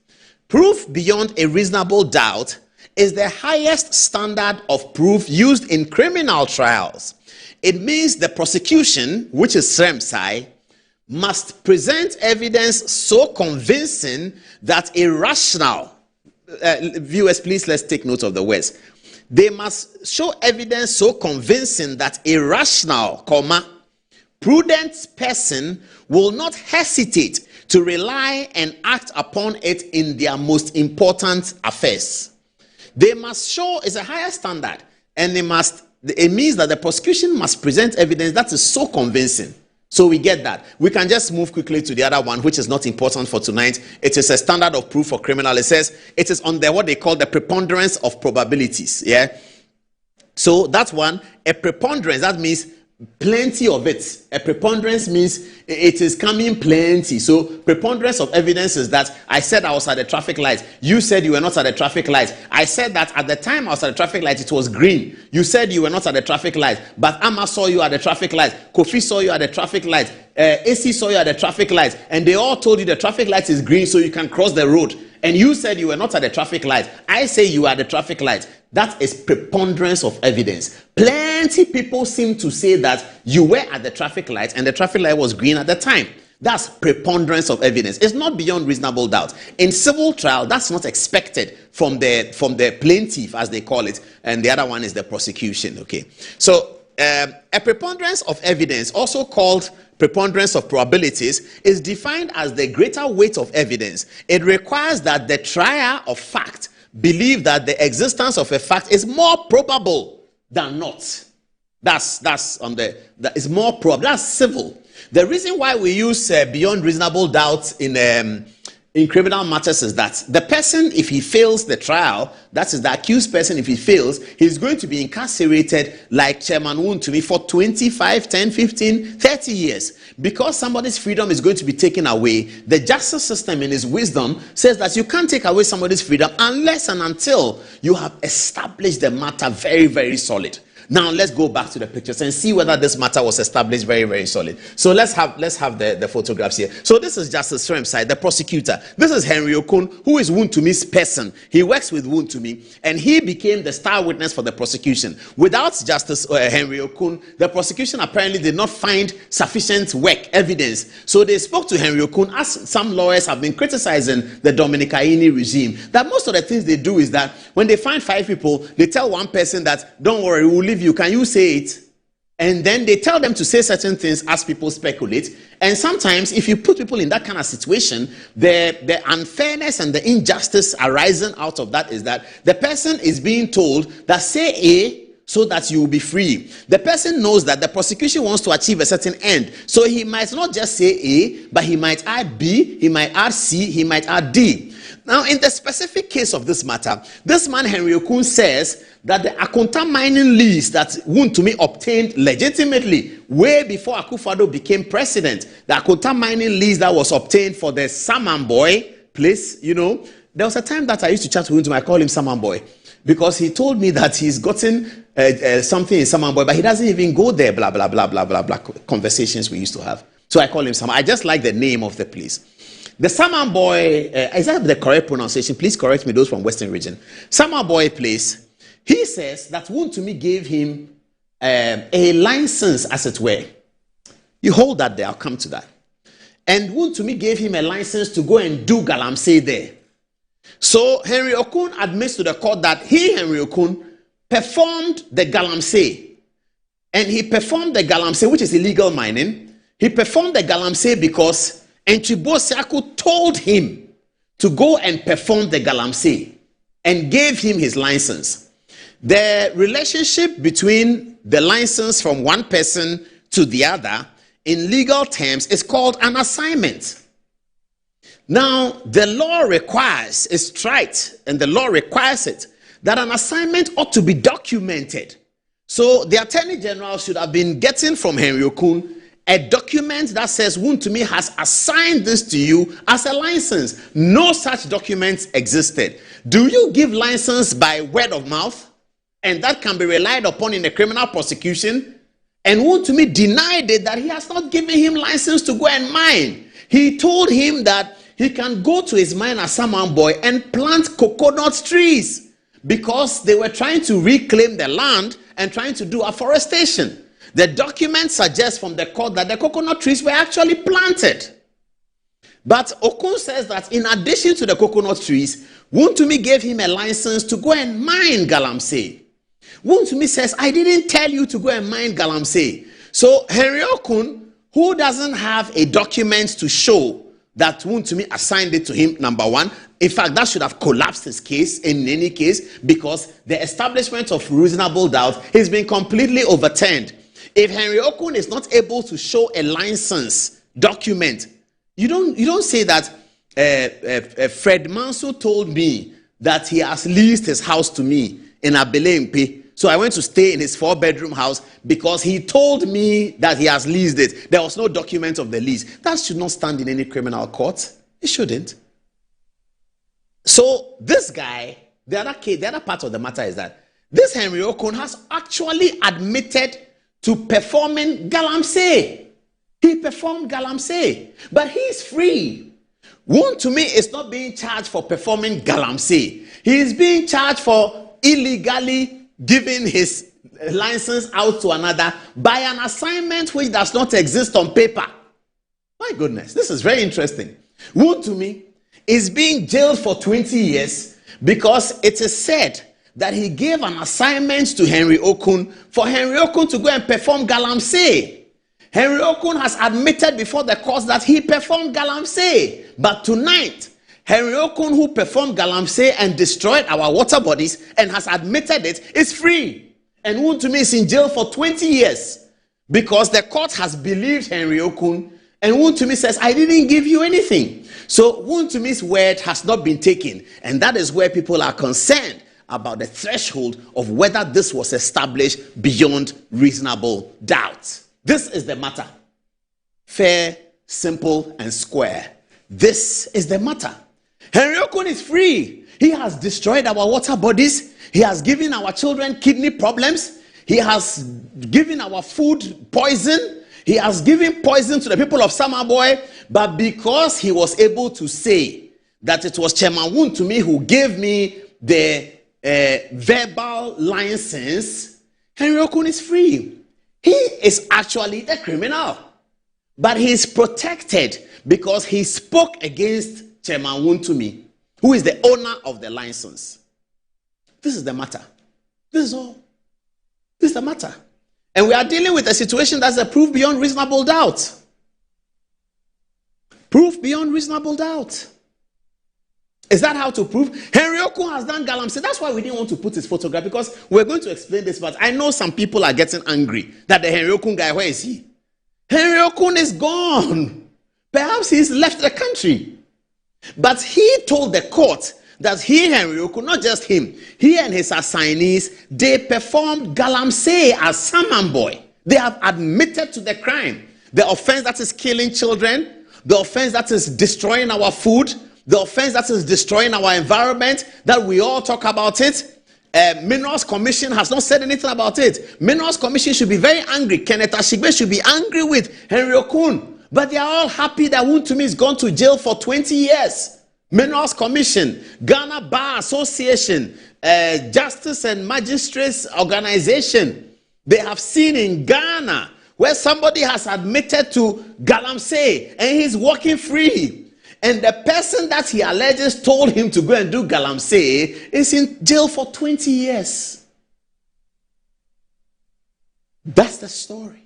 Proof beyond a reasonable doubt is the highest standard of proof used in criminal trials. It means the prosecution, which is SREMSI, must present evidence so convincing that a rational, viewers, please let's take note of the words. They must show evidence so convincing that a rational, prudent person will not hesitate to rely and act upon it in their most important affairs. They must show, it's a higher standard, and it means that the prosecution must present evidence that is so convincing. So we get that. We can just move quickly to the other one, which is not important for tonight. It is a standard of proof for criminal. It says it is on what they call the preponderance of probabilities. Yeah. So that's one. A preponderance, that means plenty of it. A preponderance means it is coming plenty. So preponderance of evidence is that I said I was at the traffic light. You said you were not at the traffic light. I said that at the time I was at the traffic light, it was green. You said you were not at the traffic light. But Amma saw you at the traffic light. Kofi saw you at the traffic light. AC saw you at the traffic light. And they all told you the traffic light is green so you can cross the road. And you said you were not at the traffic light. I say you are at the traffic light. That is preponderance of evidence. Plenty people seem to say that you were at the traffic light and the traffic light was green at the time. That's preponderance of evidence. It's not beyond reasonable doubt. In civil trial, that's not expected from the plaintiff, as they call it, and the other one is the prosecution. Okay, so a preponderance of evidence, also called preponderance of probabilities, is defined as the greater weight of evidence. It requires that the trier of fact believe that the existence of a fact is more probable than not. That's more probable. That's civil. The reason why we use beyond reasonable doubt in criminal matters is that the person, if he fails the trial, that is the accused person, if he fails, he's going to be incarcerated like Chairman Wontumi for 25, 10, 15, 30 years. Because somebody's freedom is going to be taken away, the justice system in its wisdom says that you can't take away somebody's freedom unless and until you have established the matter very, very solid. Now let's go back to the pictures and see whether this matter was established very, very solid. So let's have the photographs here. So this is Justice Sremside, the prosecutor. This is Henry Okun, who is Wontumi's person. He works with Wontumi, and he became the star witness for the prosecution. Without Justice Henry Okun, the prosecution apparently did not find sufficient evidence. So they spoke to Henry Okun, as some lawyers have been criticizing the Dominic Ayine regime, that most of the things they do is that when they find 5 people, they tell one person that, don't worry, we'll leave you, can you say it? And then they tell them to say certain things as people speculate. And sometimes if you put people in that kind of situation, the unfairness and the injustice arising out of that is that the person is being told that say A so that you will be free. The person knows that the prosecution wants to achieve a certain end. So he might not just say A, but he might add B, he might add C, he might add D. Now, in the specific case of this matter, this man, Henry Okun, says that the Akonta mining lease that Wontumi obtained legitimately way before Akufo-Addo became president, the Akonta mining lease that was obtained for the Saman Boy place, you know, there was a time that I used to chat with Wontumi, I call him Saman Boy, because he told me that he's gotten something in Saman Boy, but he doesn't even go there, blah, blah, blah, blah, blah, blah, conversations we used to have. So I call him Saman. I just like the name of the place. The Saman Boy, is that the correct pronunciation? Please correct me, those from Western region. Saman Boy place, he says that Wontumi gave him a license, as it were. You hold that there, I'll come to that. And Wontumi gave him a license to go and do galamsey there. So Henry Okun admits to the court that he, Henry Okun, performed the galamsey. And he performed the galamsey, which is illegal mining. He performed the galamsey because Enchibo Siaku told him to go and perform the galamsey and gave him his license. The relationship between the license from one person to the other in legal terms is called an assignment. Now, the law requires, it's trite, and the law requires it, that an assignment ought to be documented. So the Attorney General should have been getting from Henry Okun a document that says Wontumi has assigned this to you as a license. No such document existed. Do you give license by word of mouth? And that can be relied upon in a criminal prosecution? And Wontumi denied it, that he has not given him license to go and mine. He told him that he can go to his mine as Saman Boy and plant coconut trees because they were trying to reclaim the land and trying to do afforestation. The document suggests from the court that the coconut trees were actually planted. But Okun says that in addition to the coconut trees, Wontumi gave him a license to go and mine galamsey. Wontumi says, I didn't tell you to go and mine galamsey. So Henry Okun, who doesn't have a document to show that Wontumi assigned it to him, number one. In fact, that should have collapsed his case in any case, because the establishment of reasonable doubt has been completely overturned. If Henry Okun is not able to show a license document, you don't say that Fred Manso told me that he has leased his house to me in Abelempe So I went to stay in his 4-bedroom house because he told me that he has leased it. There was no document of the lease. That should not stand in any criminal court. It shouldn't. So this guy, the other part of the matter is that this Henry Okun has actually admitted to performing galamsey. He performed galamsey, but he's free. Wontumi is not being charged for performing galamsey. He is being charged for illegally giving his license out to another by an assignment which does not exist on paper. My goodness, this is very interesting. Wontumi is being jailed for 20 years because it is said that he gave an assignment to Henry Okun for Henry Okun to go and perform galamsey. Henry Okun has admitted before the court that he performed galamsey. But tonight, Henry Okun, who performed galamsey and destroyed our water bodies and has admitted it, is free. And Wontumi is in jail for 20 years because the court has believed Henry Okun, and Wontumi says, I didn't give you anything. So Wontumi's word has not been taken, and that is where people are concerned about the threshold of whether this was established beyond reasonable doubt. This is the matter. Fair, simple, and square. This is the matter. Henry Okun is free. He has destroyed our water bodies. He has given our children kidney problems. He has given our food poison. He has given poison to the people of Samaboy. But because he was able to say that it was Chairman Wontumi who gave me the verbal license, Henry Okun is free. He is actually the criminal, but he is protected because he spoke against Chairman Wontumi, who is the owner of the license. This is the matter. This is all. This is the matter. And we are dealing with a situation that's a proof beyond reasonable doubt. Proof beyond reasonable doubt. Is that how to prove? Henry Okun has done galamsey. That's why we didn't want to put his photograph, because we're going to explain this, but I know some people are getting angry that the Henry Okun guy, where is he? Henry Okun is gone. Perhaps he's left the country. But he told the court that he, Henry Okun, not just him, he and his assignees, they performed galamsey as Saman Boy. They have admitted to the crime. The offense that is killing children, the offense that is destroying our food, the offense that is destroying our environment, that we all talk about it. Minerals Commission has not said anything about it. Minerals Commission should be very angry. Kenneth Ashigbe should be angry with Henry Okun. But they are all happy that Wontumi is gone to jail for 20 years. Minerals Commission, Ghana Bar Association, Justice and Magistrates Organization. They have seen in Ghana where somebody has admitted to galamsey and he's walking free. And the person that he alleges told him to go and do galamsey is in jail for 20 years. That's the story.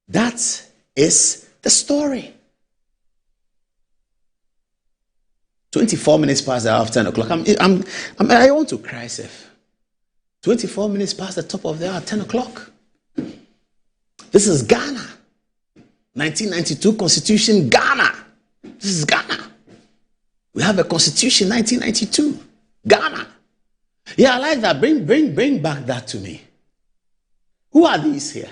That is the story. 24 minutes past the hour of 10 o'clock. I want to cry, Seth. 24 minutes past the top of the hour, 10 o'clock. This is Ghana. 1992 Constitution, Ghana. This is Ghana. We have a constitution, 1992. Ghana. Yeah, I like that. Bring back that to me. Who are these here?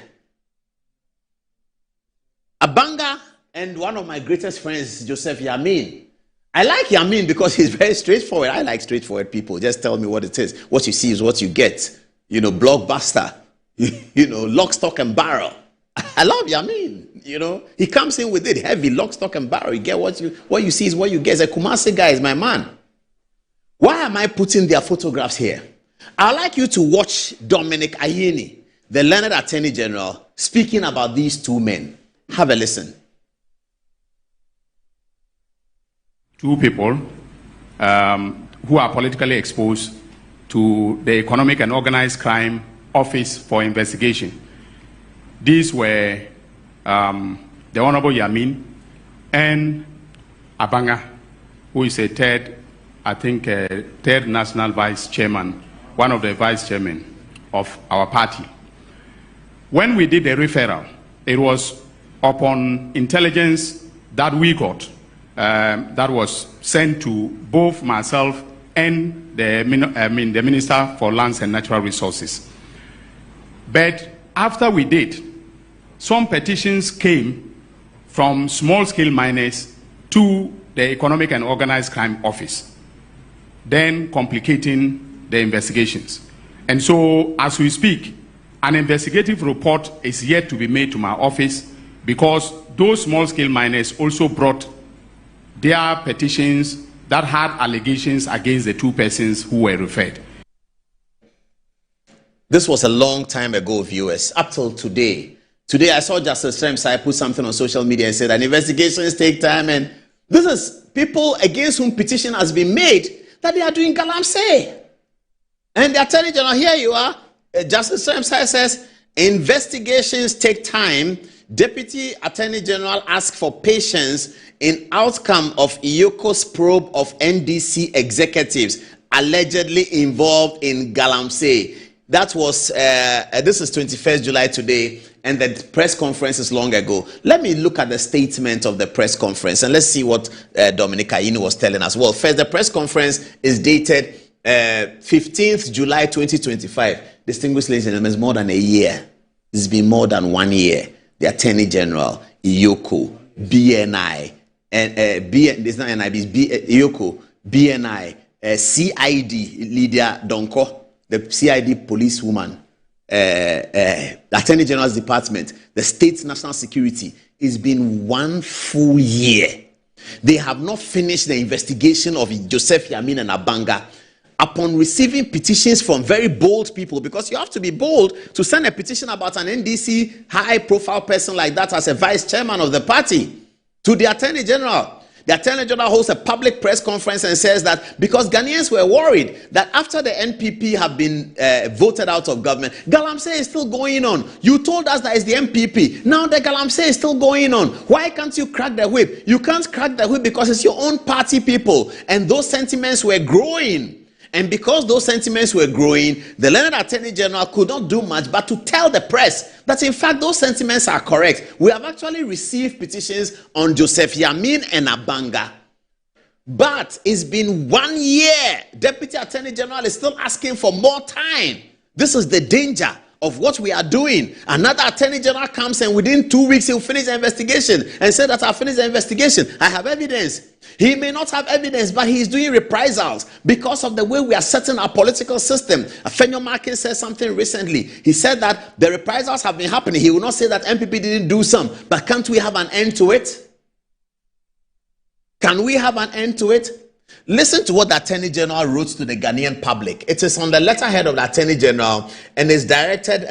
Abanga and one of my greatest friends, Joseph Yamin. I like Yamin because he's very straightforward. I like straightforward people. Just tell me what it is. What you see is what you get. You know, blockbuster. You know, lock, stock, and barrel. I love Yamin. You know, he comes in with it heavy, lock, stock, and barrel. You get what you see is what you get. The Kumasi guy is my man. Why am I putting their photographs here? I'd like you to watch Dominic Ayeni, the learned Attorney General, speaking about these two men. Have a listen. Two people who are politically exposed to the Economic and Organized Crime Office for Investigation. These were the Honorable Yamin and Abanga, who is a third national vice chairman, one of the vice chairmen of our party. When we did the referral, it was upon intelligence that we got that was sent to both myself and the Minister for Lands and Natural Resources. But after we did, some petitions came from small-scale miners to the Economic and Organized Crime Office, then complicating the investigations. And so, as we speak, an investigative report is yet to be made to my office because those small-scale miners also brought their petitions that had allegations against the two persons who were referred. This was a long time ago, viewers, up till today. Today, I saw Justice Sremsai put something on social media and said that investigations take time, and this is people against whom petition has been made that they are doing galamsey. And the Attorney General, here you are, Justice Sremsai says, investigations take time. Deputy Attorney General asked for patience in outcome of IYOKO's probe of NDC executives allegedly involved in galamsey. That was, this is 21st July today, and the press conference is long ago. Let me look at the statement of the press conference, and let's see what Dominic Ayine was telling us. Well, first, the press conference is dated 15th July 2025. Distinguished ladies and gentlemen, it's more than a year. It's been more than 1 year. The Attorney General, IYOKO, BNI, and it's not NIB, it's IYOKO, BNI, CID, Lydia Donko, the CID policewoman, Attorney General's Department, the State's National Security. It's been 1 full year. They have not finished the investigation of Joseph Yamin and Abanga. Upon receiving petitions from very bold people, because you have to be bold to send a petition about an NDC high-profile person like that as a vice chairman of the party to the Attorney General. The Attorney General hosts a public press conference and says that because Ghanaians were worried that after the NPP have been voted out of government, galamsey is still going on. You told us that it's the NPP. Now the galamsey is still going on. Why can't you crack the whip? You can't crack the whip because it's your own party people. And those sentiments were growing. And because those sentiments were growing, the learned Attorney General could not do much but to tell the press that in fact those sentiments are correct. We have actually received petitions on Joseph Yamin and Abanga. But it's been 1 year. Deputy Attorney General is still asking for more time. This is the danger of what we are doing. Another Attorney General comes and within 2 weeks he'll finish the investigation and say that I've finished the investigation. I have evidence. He may not have evidence, but he is doing reprisals because of the way we are setting our political system. Afenyo Markin said something recently. He said that the reprisals have been happening. He will not say that MPP didn't do some, but can't we have an end to it? Can we have an end to it? Listen to what the Attorney General wrote to the Ghanaian public. It is on the letterhead of the Attorney General and is directed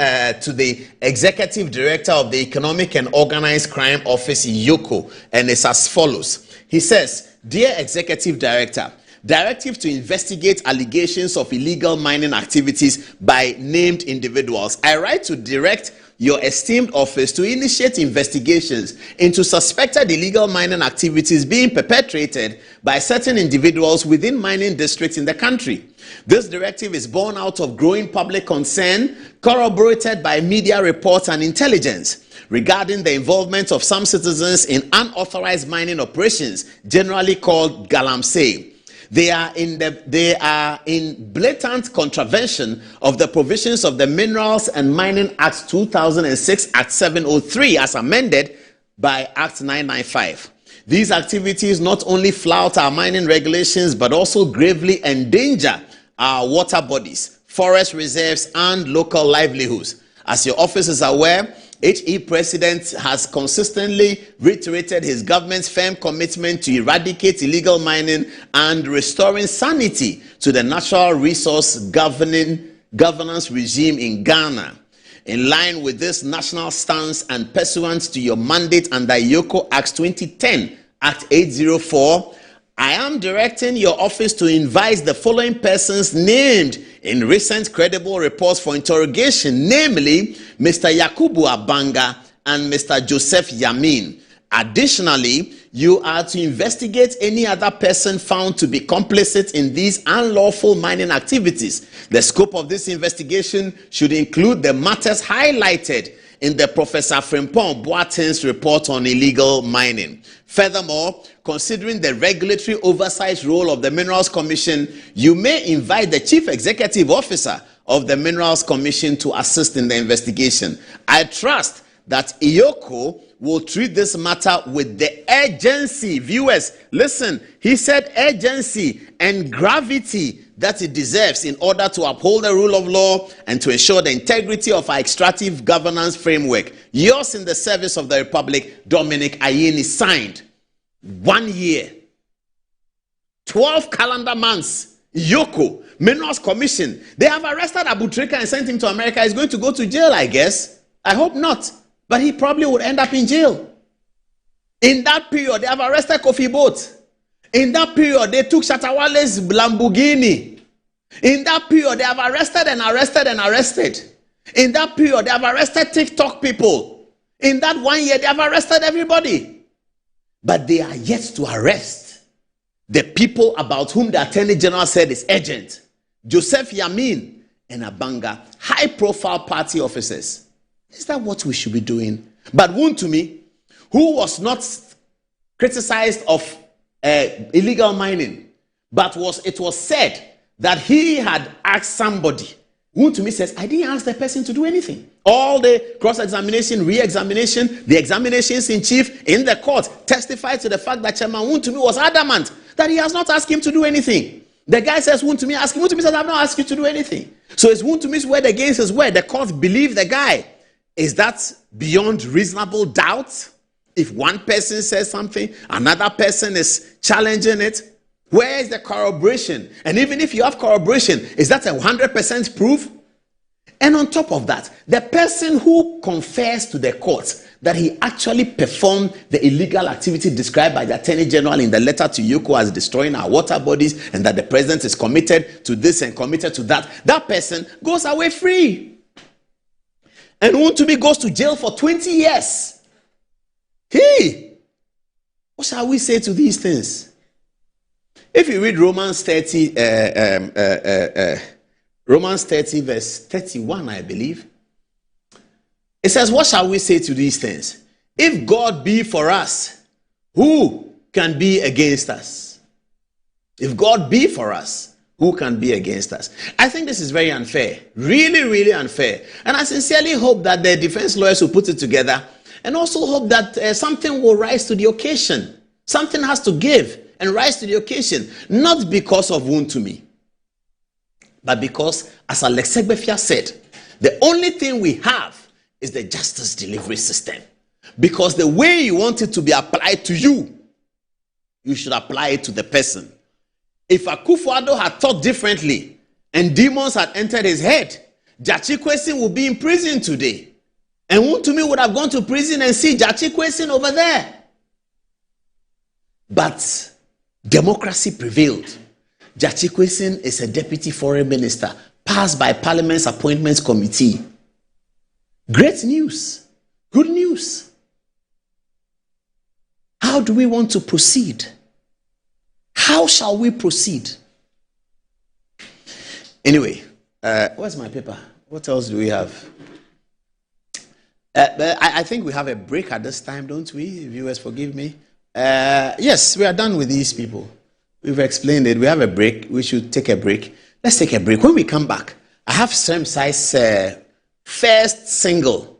to the Executive Director of the Economic and Organized Crime Office, IYOKO, and it's as follows. He says, Dear Executive Director, directive to investigate allegations of illegal mining activities by named individuals. I write to direct your esteemed office to initiate investigations into suspected illegal mining activities being perpetrated by certain individuals within mining districts in the country. This directive is born out of growing public concern, corroborated by media reports and intelligence regarding the involvement of some citizens in unauthorized mining operations, generally called galamsey. They are in blatant contravention of the provisions of the Minerals and Mining Act 2006, Act 703, as amended by Act 995. These activities not only flout our mining regulations, but also gravely endanger our water bodies, forest reserves, and local livelihoods. As your office is aware, HE President has consistently reiterated his government's firm commitment to eradicate illegal mining and restoring sanity to the natural resource governance regime in Ghana. In line with this national stance and pursuant to your mandate under IYOKO Act 2010, Act 804, I am directing your office to invite the following persons named in recent credible reports for interrogation, namely Mr. Yakubu Abanga and Mr. Joseph Yamin. Additionally, you are to investigate any other person found to be complicit in these unlawful mining activities. The scope of this investigation should include the matters highlighted in the Professor Frimpong Boateng's report on illegal mining. Furthermore, considering the regulatory oversight role of the Minerals Commission, you may invite the Chief Executive Officer of the Minerals Commission to assist in the investigation. I trust that IOCO will treat this matter with the urgency. Viewers, listen, he said urgency and gravity that it deserves in order to uphold the rule of law and to ensure the integrity of our extractive governance framework. Yours in the service of the Republic, Dominic Ayeni. Signed. 1 year. 12 calendar months. IOCO, Minerals Commission. They have arrested Abu Trika and sent him to America. He's going to go to jail, I guess. I hope not. But he probably would end up in jail. In that period, they have arrested Kofi Boat. In that period, they took Shatawale's Lamborghini. In that period, they have arrested and arrested and arrested. In that period, they have arrested TikTok people. In that 1 year, they have arrested everybody. But they are yet to arrest the people about whom the Attorney General said is urgent. Joseph Yamin and Abanga, high-profile party officers. Is that what we should be doing? But Wontumi, who was not criticized of illegal mining, but it was said that he had asked somebody. Wontumi says, I didn't ask the person to do anything. All the cross-examination, re-examination, the examinations in chief in the court testified to the fact that Chairman Wontumi was adamant that he has not asked him to do anything. The guy says, Wontumi asked him. Wontumi says, I have not asked you to do anything. So it's Wontumi's word against his word. The court believed the guy. Is that beyond reasonable doubt? If one person says something, another person is challenging it. Where is the corroboration? And even if you have corroboration, is that 100% proof? And on top of that, the person who confers to the court that he actually performed the illegal activity described by the Attorney General in the letter to IOCO as destroying our water bodies, and that the president is committed to this and committed to that, that person goes away free. And Wontumi goes to jail for 20 years. What shall we say to these things? If you read Romans 30 verse 31, I believe, it says, what shall we say to these things? If God be for us, who can be against us? If God be for us, who can be against us? I think this is very unfair. Really, really unfair. And I sincerely hope that the defense lawyers will put it together, and also hope that something will rise to the occasion. Something has to give and rise to the occasion. Not because of Wontumi, but because, as Alex Segbefia said, the only thing we have is the justice delivery system. Because the way you want it to be applied to you, you should apply it to the person. If Akufo-Addo had thought differently and demons had entered his head, Gyakye Quayson would be in prison today. And Wontumi would have gone to prison and see Gyakye Quayson over there. But democracy prevailed. Gyakye Quayson is a deputy foreign minister, passed by Parliament's Appointments Committee. Great news. Good news. How do we want to proceed? How shall we proceed? Anyway, where's my paper? What else do we have? I think we have a break at this time, don't we? Viewers, forgive me. Yes, we are done with these people. We've explained it. We have a break. We should take a break. Let's take a break. When we come back, I have Srem Sai's first single.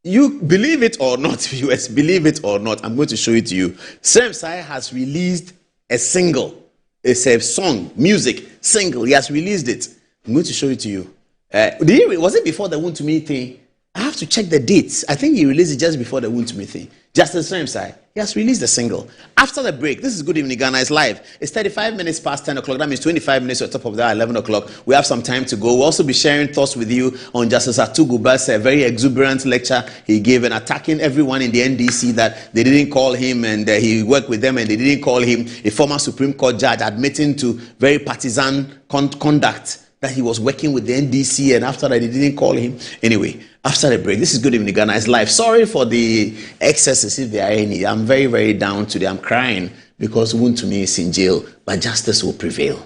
You believe it or not, viewers, believe it or not, I'm going to show it to you. Srem Sai has released a single. It's a song, music, single. He has released it. I'm going to show it to you. Was it before the Wontumi thing? I have to check the dates. I think he released it just before the Wontumi thing. Justice Srem Sai, he has released a single. After the break, this is Good Evening Ghana, it's live. It's 35 minutes past 10 o'clock. That means 25 minutes on top of that, 11 o'clock. We have some time to go. We'll also be sharing thoughts with you on Justice Atu Guba's very exuberant lecture he gave and attacking everyone in the NDC that they didn't call him and he worked with them and they didn't call him. A former Supreme Court judge admitting to very partisan conduct that he was working with the NDC, and after that, they didn't call him. Anyway, after the break, this is Good Evening Ghana, it's live. Sorry for the excesses, if there are any. I'm very, very down today. I'm crying because Wontumi is in jail, but justice will prevail.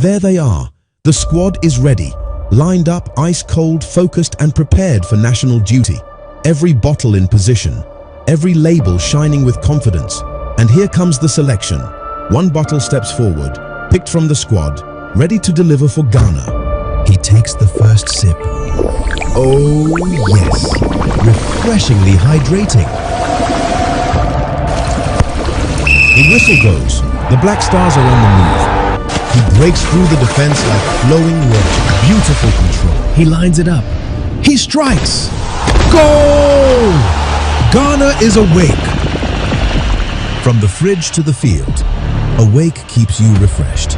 there they are. The squad is ready, lined up, ice cold, focused and prepared for national duty. Every bottle in position, every label shining with confidence. And here comes the selection. One bottle steps forward, picked from the squad, ready to deliver for Ghana. He takes the first sip. Oh yes, refreshingly hydrating. The whistle goes. The Black Stars are on the move. He breaks through the defense like flowing water. Beautiful control. He lines it up. He strikes. Goal! Ghana is awake. From the fridge to the field, Awake keeps you refreshed.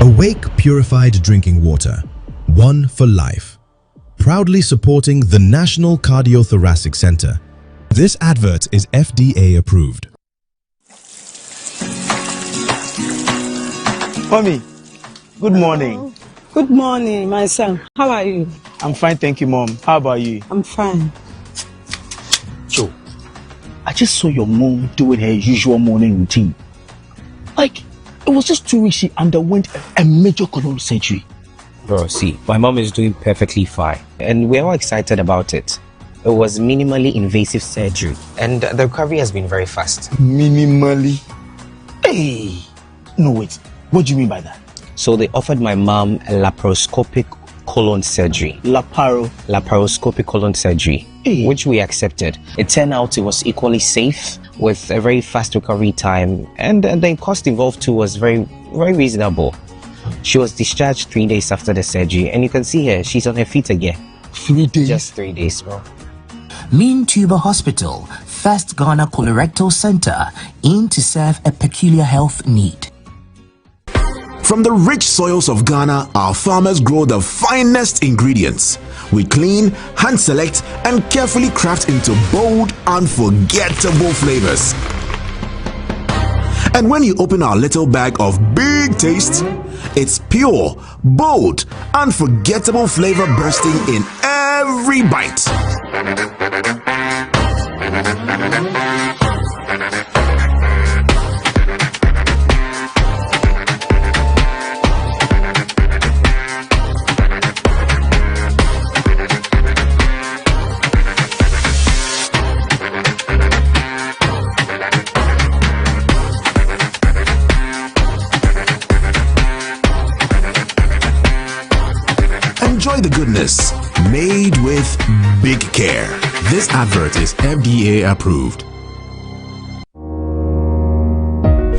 Awake purified drinking water. One for life. Proudly supporting the National Cardiothoracic Center. This advert is FDA approved. Mommy, good morning. Good morning, my son. How are you? I'm fine, thank you, Mom. How about you? I'm fine. Joe, I just saw your mom doing her usual morning routine. Like, it was just 2 weeks she underwent a major colon surgery. Bro, see, my mom is doing perfectly fine, and we're all excited about it. It was minimally invasive surgery, and the recovery has been very fast. Minimally? Hey! No, wait. What do you mean by that? So they offered my mom a laparoscopic colon surgery. Laparoscopic colon surgery, which we accepted. It turned out it was equally safe with a very fast recovery time, and the cost involved too was very, very reasonable. She was discharged 3 days after the surgery, and you can see her, she's on her feet again. 3 days? Just 3 days, bro. Mean Tuber Hospital, first Ghana colorectal center, aimed to serve a peculiar health need. From the rich soils of Ghana, our farmers grow the finest ingredients. We clean, hand select, and carefully craft into bold, unforgettable flavors. And when you open our little bag of big taste, it's pure, bold, unforgettable flavor bursting in every bite. Enjoy the goodness, made with big care. This advert is FDA approved.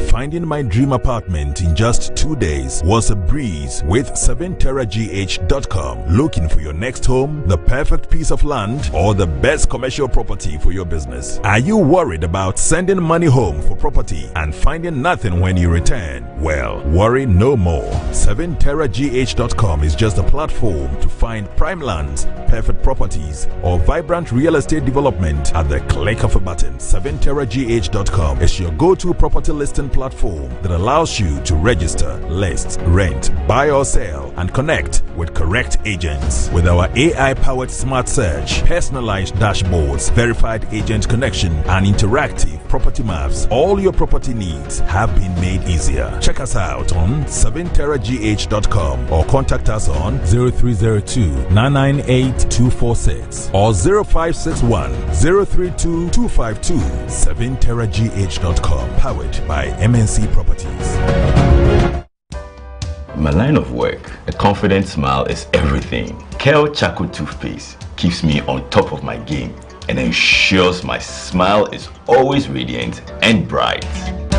Finding my dream apartment in just 2 days was a breeze with 7terragh.com. Looking for your next home, the perfect piece of land, or the best commercial property for your business? Are you worried about sending money home for property and finding nothing when you return? Well, worry no more. 7terragh.com is just a platform to find prime lands, perfect properties, or vibrant real estate development at the click of a button. 7terragh.com is your go-to property listing platform that allows you to register, list, rent, buy or sell, and connect with correct agents. With our AI-powered smart search, personalized dashboards, verified agent connection, and interactive property maps, all your property needs have been made easier. Check us out on 7terragh.com or contact us on 0302-998-246 or 0561-032-252. 7terragh.com, powered by MNC Properties. My line of work, a confident smile is everything. Kel Charcoal Toothpaste keeps me on top of my game and ensures my smile is always radiant and bright.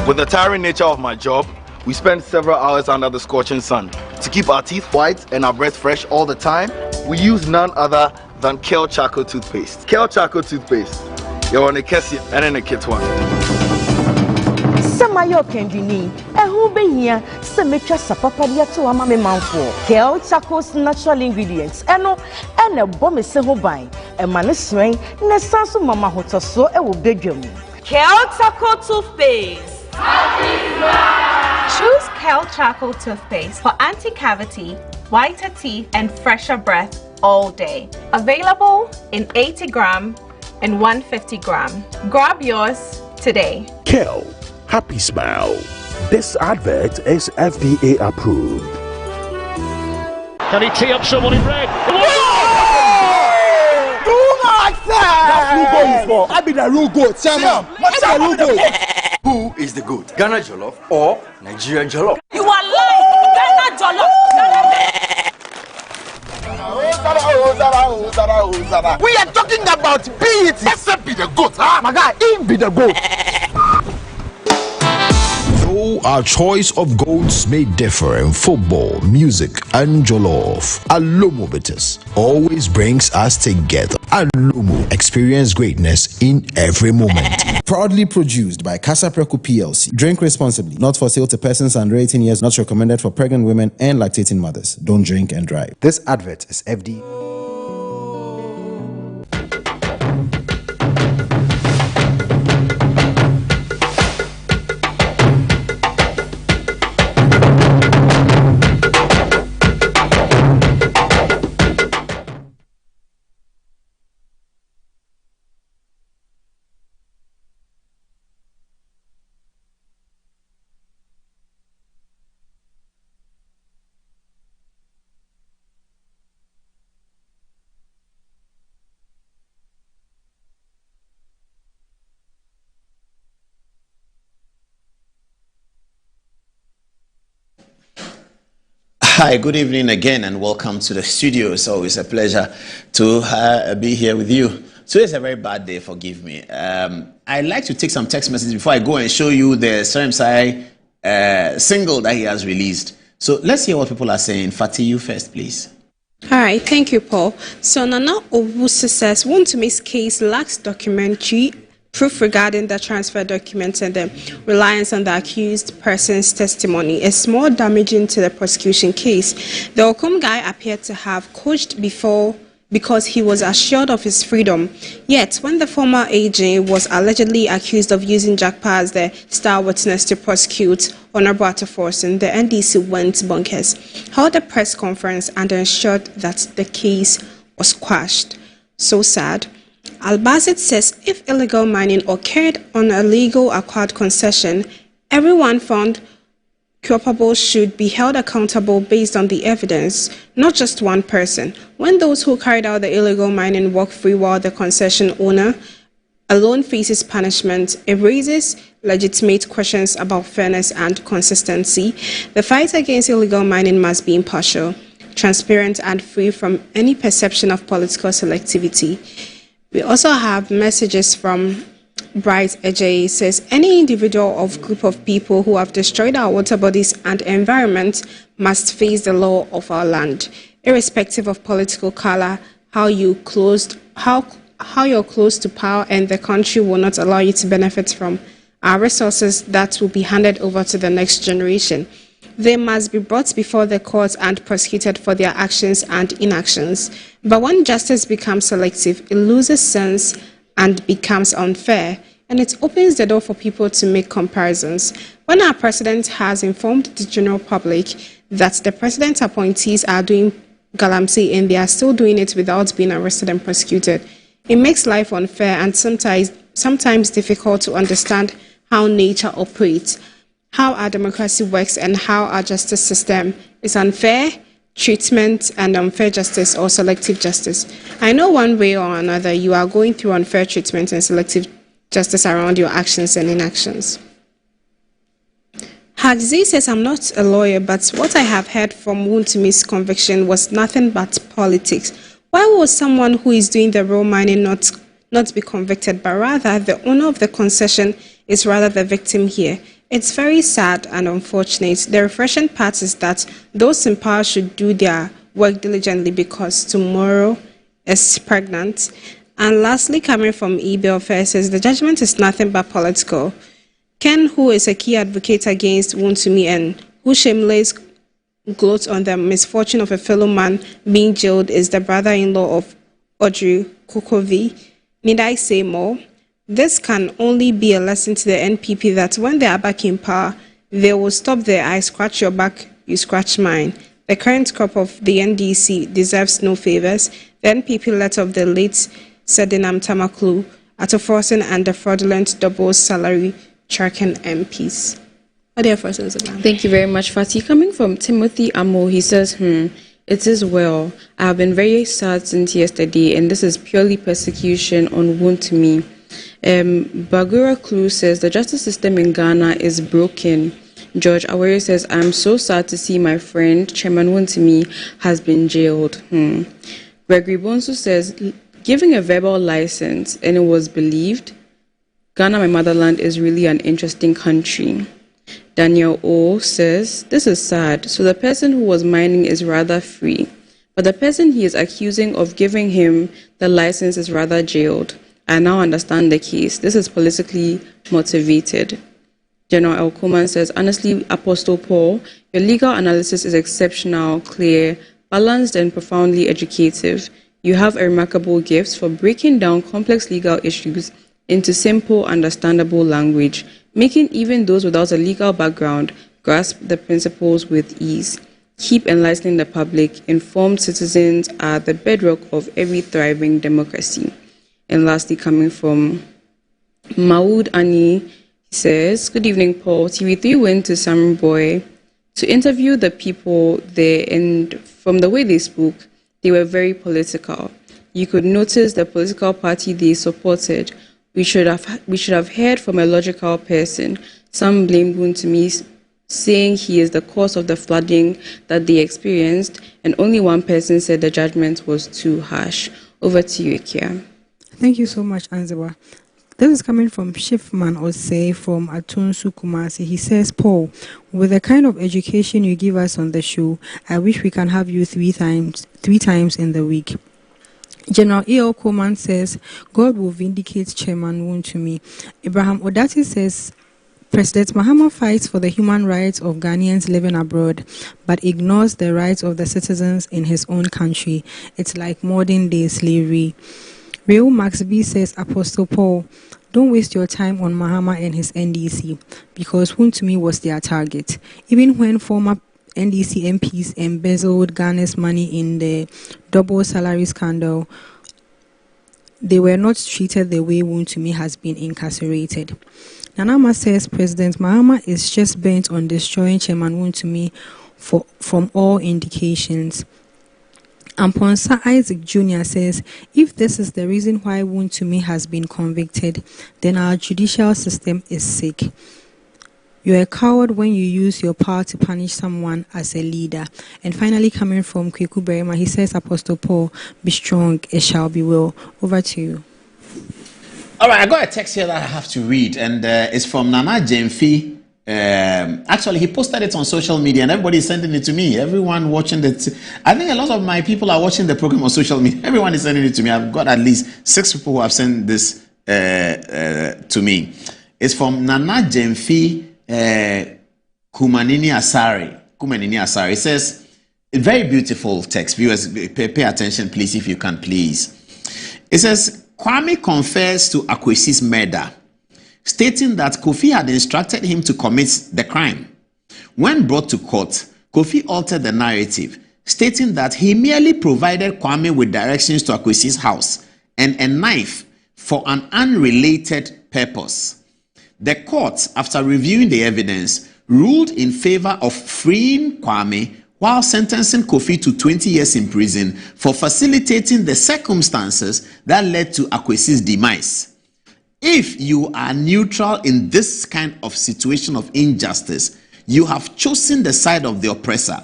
With the tiring nature of my job, we spend several hours under the scorching sun. To keep our teeth white and our breath fresh all the time, we use none other than Kel Charcoal Toothpaste. Kel Charcoal Toothpaste. You're on a Kessie and in a kit one. Samayo Kendini, who be here, Semetra Sapapadia to Amame Manfo, Kel Charcoal's natural ingredients, and a bomb is several buying, a man's rain, Nesansu Mama Hotoso, a bedroom. Kel Charcoal Toothpaste. Choose Kel Charcoal Toothpaste for anti-cavity, whiter teeth, and fresher breath all day. Available in 80 gram and 150 gram. Grab yours today. Kel, happy smile, This advert is FDA approved. Can he tee up someone in red? That's who for. I be the real goat. Who is the goat? Ghana Jollof or Nigeria Jollof? You are lying. Ghana Jollof. We are talking about PET. Except be the goat, huh? My guy, he be the goat. Though our choice of goats may differ in football, music, and jollof, Alomo Bitters always brings us together. Alomo, experience greatness in every moment. Proudly produced by Casa Preco PLC. Drink responsibly. Not for sale to persons under 18 years. Not recommended for pregnant women and lactating mothers. Don't drink and drive. This advert is FD. Hi, good evening again and welcome to the studio. It's always a pleasure to be here with you. Today is a very bad day, forgive me. I'd like to take some text messages before I go and show you the Seremsai single that he has released. So let's hear what people are saying. Fatih, you first, please. All right, thank you, Paul. So Nana Owusu says, Wuntumi's case lacks documentary proof regarding the transfer documents and the reliance on the accused person's testimony is more damaging to the prosecution case. The Okum guy appeared to have coached before because he was assured of his freedom. Yet, when the former AG was allegedly accused of using Jakpa as the star witness to prosecute Honorable Ataforson, the NDC went bonkers, held a press conference and ensured that the case was quashed. So sad. Albazit says if illegal mining occurred on a legal acquired concession, everyone found culpable should be held accountable based on the evidence, not just one person. When those who carried out the illegal mining walk free while the concession owner alone faces punishment, it raises legitimate questions about fairness and consistency. The fight against illegal mining must be impartial, transparent, and free from any perception of political selectivity. We also have messages from Bright Ajay. Says any individual or group of people who have destroyed our water bodies and environment must face the law of our land, irrespective of political color. How you're close to power, and the country will not allow you to benefit from our resources that will be handed over to the next generation. They must be brought before the courts and prosecuted for their actions and inactions. But when justice becomes selective, it loses sense and becomes unfair, and it opens the door for people to make comparisons. When our president has informed the general public that the president's appointees are doing galamsey and they are still doing it without being arrested and prosecuted, it makes life unfair and sometimes difficult to understand how nature operates, how our democracy works, and how our justice system is unfair treatment and unfair justice or selective justice. I know one way or another you are going through unfair treatment and selective justice around your actions and inactions. Hadzi says, I'm not a lawyer, but what I have heard from Wuntumi's conviction was nothing but politics. Why would someone who is doing the raw mining not be convicted, but rather the owner of the concession is rather the victim here? It's very sad and unfortunate. The refreshing part is that those in power should do their work diligently because tomorrow is pregnant. And lastly, coming from Ebel Fair, says the judgment is nothing but political. Ken, who is a key advocate against Wuntumi and who shameless gloats on the misfortune of a fellow man being jailed, is the brother-in-law of Audrey Kukovi. Need I say more? This can only be a lesson to the NPP that when they are back in power, they will stop their I scratch your back, you scratch mine. The current crop of the NDC deserves no favors. The NPP let off the late Sedinam Tamaklu, Ataforson, and the fraudulent double salary tracking MPs. Thank you very much, Fatih. Coming from Timothy Amo, he says, it is well. I have been very sad since yesterday, and this is purely persecution on Wontumi. Bagura Klu says, the justice system in Ghana is broken. George Awere says, I'm so sad to see my friend, Chairman Wontumi, has been jailed. Gregory Bonsu says, giving a verbal license, and it was believed. Ghana, my motherland, is really an interesting country. Daniel O says, this is sad. So the person who was mining is rather free, but the person he is accusing of giving him the license is rather jailed. I now understand the case. This is politically motivated. General L. Coleman says, honestly, Apostle Paul, your legal analysis is exceptional, clear, balanced, and profoundly educative. You have a remarkable gift for breaking down complex legal issues into simple, understandable language, making even those without a legal background grasp the principles with ease. Keep enlightening the public. Informed citizens are the bedrock of every thriving democracy. And lastly, coming from Maud Ani, he says, good evening, Paul. TV3 went to Samboy to interview the people there, and from the way they spoke, they were very political. You could notice the political party they supported. We should have heard from a logical person. Some blamed Wontumi, saying he is the cause of the flooding that they experienced, and only one person said the judgment was too harsh. Over to you, Ikia. Thank you so much, Anzewa. This is coming from Shifman Osei from Atunsu Kumasi. He says, Paul, with the kind of education you give us on the show, I wish we can have you three times in the week. General E.L. Coleman says, God will vindicate Chairman Wontumi. Abraham Odati says, President Mahama fights for the human rights of Ghanaians living abroad, but ignores the rights of the citizens in his own country. It's like modern-day slavery. Real Max B says, Apostle Paul, don't waste your time on Mahama and his NDC, because Wontumi was their target. Even when former NDC MPs embezzled Ghana's money in the double salary scandal, they were not treated the way Wontumi has been incarcerated. Nanama says President Mahama is just bent on destroying Chairman Wontumi from all indications. Amponsa Isaac Jr. says, if this is the reason why Wontumi has been convicted, then our judicial system is sick. You're a coward when you use your power to punish someone as a leader. And finally, coming from Kweku Berima, he says, Apostle Paul, be strong, it shall be well. Over to you. All right, I got a text here that I have to read, and it's from Nana Jemfi. Actually, he posted it on social media, and everybody is sending it to me. Everyone watching it. I think a lot of my people are watching the program on social media. Everyone is sending it to me. I've got at least 6 people who have sent this to me. It's from Nana Jemfi Kumanini Asari. It says, a very beautiful text. Viewers, pay attention, please, if you can, please. It says, Kwame confessed to Akwesi's murder, stating that Kofi had instructed him to commit the crime. When brought to court, Kofi altered the narrative, stating that he merely provided Kwame with directions to Akwesi's house and a knife for an unrelated purpose. The court, after reviewing the evidence, ruled in favor of freeing Kwame while sentencing Kofi to 20 years in prison for facilitating the circumstances that led to Akwesi's demise. If you are neutral in this kind of situation of injustice, you have chosen the side of the oppressor.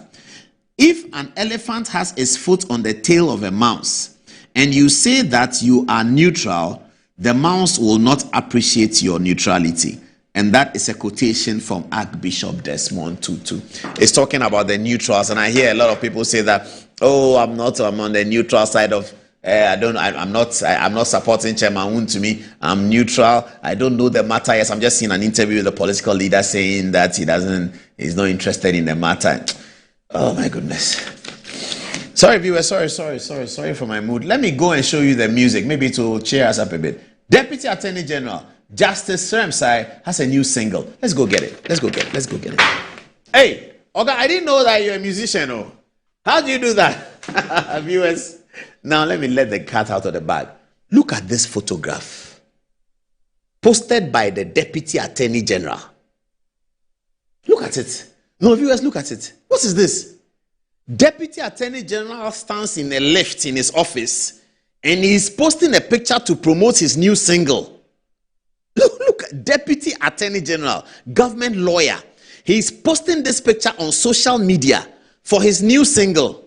If an elephant has its foot on the tail of a mouse, and you say that you are neutral, the mouse will not appreciate your neutrality. And that is a quotation from Archbishop Desmond Tutu. It's talking about the neutrals, and I hear a lot of people say that, oh, I'm on the neutral side of I'm not supporting Chairman Wontumi. I'm neutral. I don't know the matter. Yes, I'm just seeing an interview with a political leader saying that he's not interested in the matter. Oh my goodness. Sorry, viewers. Sorry for my mood. Let me go and show you the music. Maybe it will cheer us up a bit. Deputy Attorney General Justice Seremsai has a new single. Let's go get it. Hey, Oga, I didn't know that you're a musician. Oh, how do you do that, viewers? Now, let me let the cat out of the bag. Look at this photograph. Posted by the Deputy Attorney General. at it. No, viewers, look at it. What is this? Deputy Attorney General stands in a lift in his office and he's posting a picture to promote his new single. Look, Deputy Attorney General, government lawyer. He's posting this picture on social media for his new single.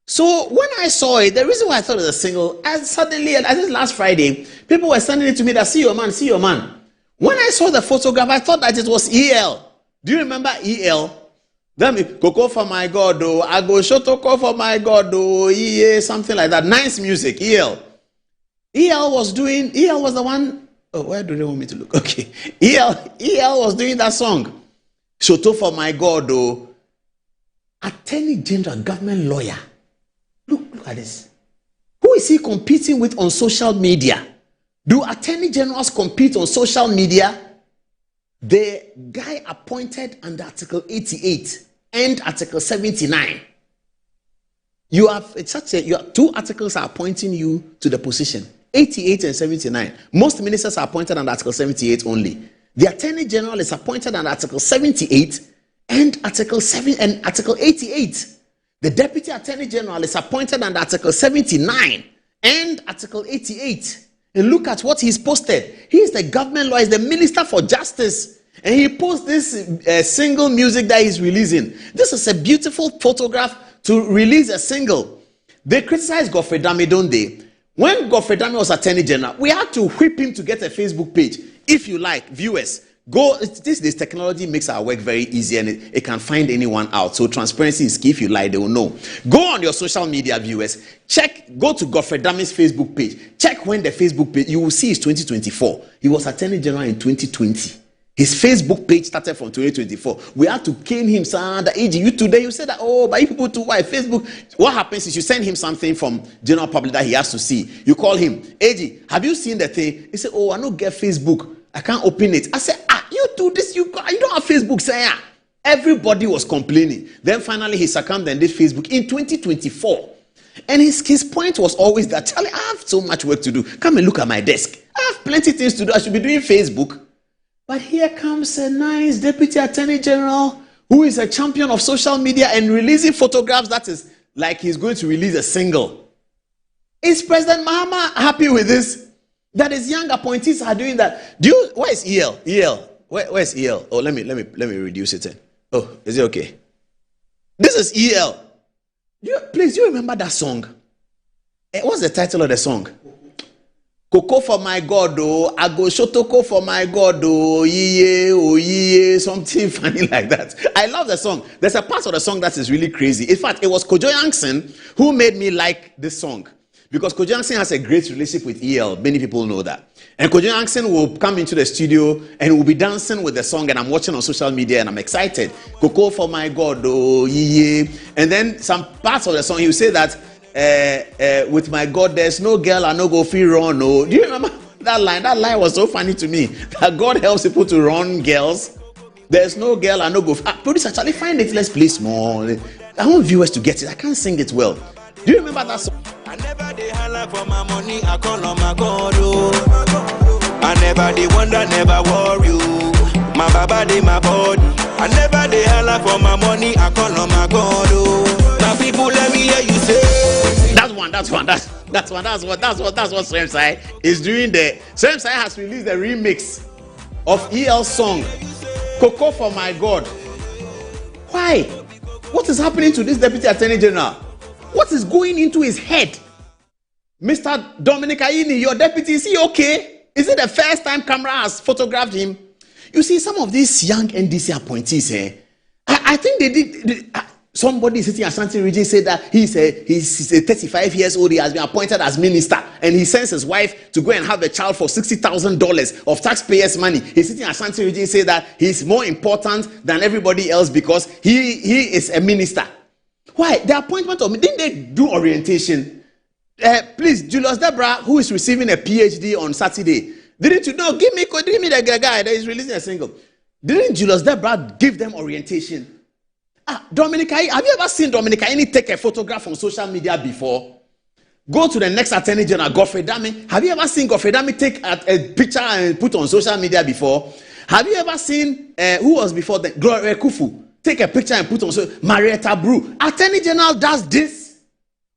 So when I saw it, the reason why I thought it was a single, suddenly, I think last Friday, people were sending it to me that, see your man, see your man. When I saw the photograph, I thought that it was EL. Do you remember EL? Then Coco for my God, oh, I go Shotoko for my God, oh, yeah, something like that. Nice music, EL. EL was the one. Oh, where do they want me to look? Okay. EL was doing that song. Shoto for my God, oh. Attorney General, government lawyer. Look at this. Who is he competing with on social media? Do attorney generals compete on social media? The guy appointed under Article 88 and Article 79. You have two articles are appointing you to the position. 88 and 79. Most ministers are appointed under Article 78 only. The Attorney General is appointed under Article 78 and Article 7 and Article 88. The Deputy Attorney General is appointed under Article 79 and Article 88. And look at what he's posted. He is the government lawyer, he's the Minister for Justice. And he posts this single music that he's releasing. This is a beautiful photograph to release a single. They criticize Godfrey Dame, don't they? When Godfrey Dame was Attorney General, we had to whip him to get a Facebook page. If you like, viewers, go. This technology makes our work very easy and it can find anyone out. So transparency is key. If you like, they will know. Go on your social media, viewers. Go to Godfrey Dame's Facebook page. Check when the Facebook page, you will see it's 2024. He was Attorney General in 2020. His Facebook page started from 2024. We had to cane him, son. The AG, you today, you said that, oh, but you people too, why Facebook? What happens is you send him something from general public that he has to see. You call him, AG, have you seen the thing? He said, oh, I don't get Facebook. I can't open it. I said, you do this, you don't have Facebook. Say, everybody was complaining. Then finally he succumbed and did Facebook in 2024. And his point was always that, Charlie, I have so much work to do. Come and look at my desk. I have plenty of things to do. I should be doing Facebook. But here comes a nice Deputy Attorney General who is a champion of social media and releasing photographs that is like he's going to release a single. Is President Mahama happy with this? That his young appointees are doing that. Where is EL? Where's EL? Oh, let me reduce it. Oh, is it okay? This is EL. Please, do you remember that song? What's the title of the song? Coco for my God, oh, I go Shotoko for my God, oh, yeah, something funny like that. I love the song. There's a part of the song that is really crazy. In fact, it was Kojo Yankson who made me like this song. Because Kojo Yankson has a great relationship with EL. Many people know that. And Kojo Yankson will come into the studio and will be dancing with the song, and I'm watching on social media and I'm excited. Coco for my God, oh, yeah. And then some parts of the song, he will say that, with my God, there's no girl I no go feel run. No, do you remember that line? That line was so funny to me. That God helps people to run girls. There's no girl I no go. Producer Charlie, find it. Let's play small. I want viewers to get it. I can't sing it well. Do you remember that song? I never dey holla for my money. I call on my God. Oh. I never dey wonder, never worry. Oh. My baba dey my body. I never dey holla for my money. I call on my God. Oh. Now people let me hear you say. That's what Serem is doing there. Serem has released a remix of EL's song, Coco for my God. Why? What is happening to this Deputy Attorney General? What is going into his head? Mr. Dominic Ayini, your deputy, is he okay? Is it the first time camera has photographed him? You see, some of these young NDC appointees, I think they did. Somebody sitting at Ashanti region said that he's 35 years old. He has been appointed as minister, and he sends his wife to go and have a child for $60,000 of taxpayers' money. He's sitting at Ashanti region said that he's more important than everybody else because he is a minister. Why? The appointment of didn't they do orientation? Please, Julius Debra, who is receiving a PhD on Saturday, didn't you know? Give me the guy that is releasing a single. Didn't Julius Debra give them orientation? Dominic, have you ever seen Dominic Ayini take a photograph on social media before? Go to the next Attorney General, Godfrey Dame. Have you ever seen Godfrey Dame take a picture and put on social media before? Have you ever seen who was before then? Gloria Kufu. Take a picture and put on so Marietta Brew. Attorney General does this.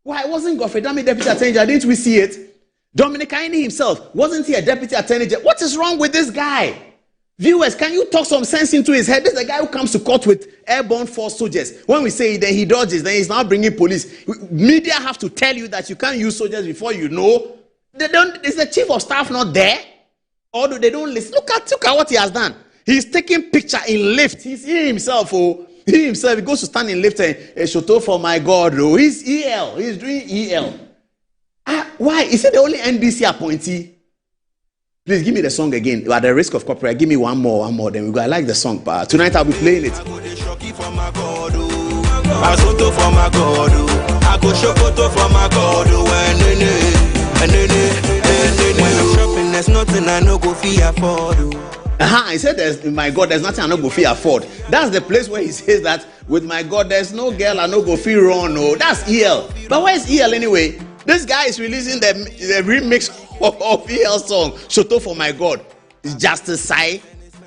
Why wasn't Godfrey Dami Deputy Attorney General? Didn't we see it? Dominic Aini himself, wasn't he a Deputy Attorney General? What is wrong with this guy? Viewers, can you talk some sense into his head? This is the guy who comes to court with airborne force soldiers. When we say then he dodges, then he's now bringing police. Media have to tell you that you can't use soldiers before you know. They don't. Is the chief of staff not there? Or do they don't listen? Look at what he has done. He's taking picture in lift. He's himself. He himself. He goes to stand in lift and Shoto for my God. Oh, he's EL. He's doing EL. Why? Is it the only NDC appointee? Please give me the song again. At the risk of copyright, give me one more. Then we go. I like the song, but tonight I'll be playing it. I go for my God. I go shokoto for my God. When I'm shopping, there's nothing I no go fee afford. He said, my God, there's nothing I no go fee afford. That's the place where he says that with my God, there's no girl I no go fee run. No, that's EL. But where's EL anyway? This guy is releasing the remix of EL song, Shoto for my God. It's Justice Sai,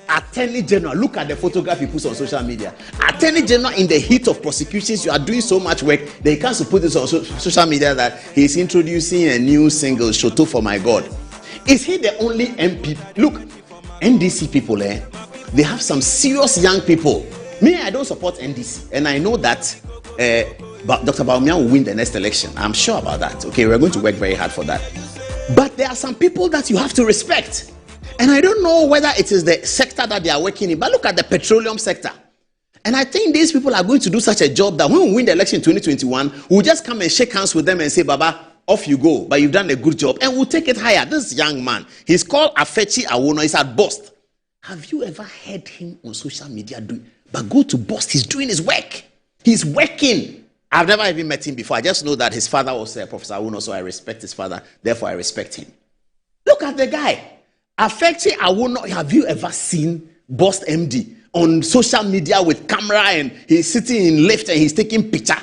Attorney General. Look at the photograph he puts on social media. Attorney General in the heat of prosecutions, you are doing so much work that he can't put this on social media that he's introducing a new single, Shoto for my God. Is he the only MP? Look, NDC people, they have some serious young people. Me, I don't support NDC, and I know that Dr. Bawumia will win the next election. I'm sure about that. Okay, we're going to work very hard for that. But there are some people that you have to respect. And I don't know whether it is the sector that they are working in, but look at the petroleum sector. And I think these people are going to do such a job that when we win the election in 2021, we'll just come and shake hands with them and say, Baba, off you go, but you've done a good job. And we'll take it higher. This young man, he's called Afechi Awono. He's at Bost. Have you ever heard him on social media doing? But go to Bost. He's doing his work. He's working. I've never even met him before. I just know that his father was Professor Awono, so I respect his father. Therefore, I respect him. Look at the guy. Afechi Awono. Have you ever seen Bost MD on social media with camera and he's sitting in lift and he's taking picture?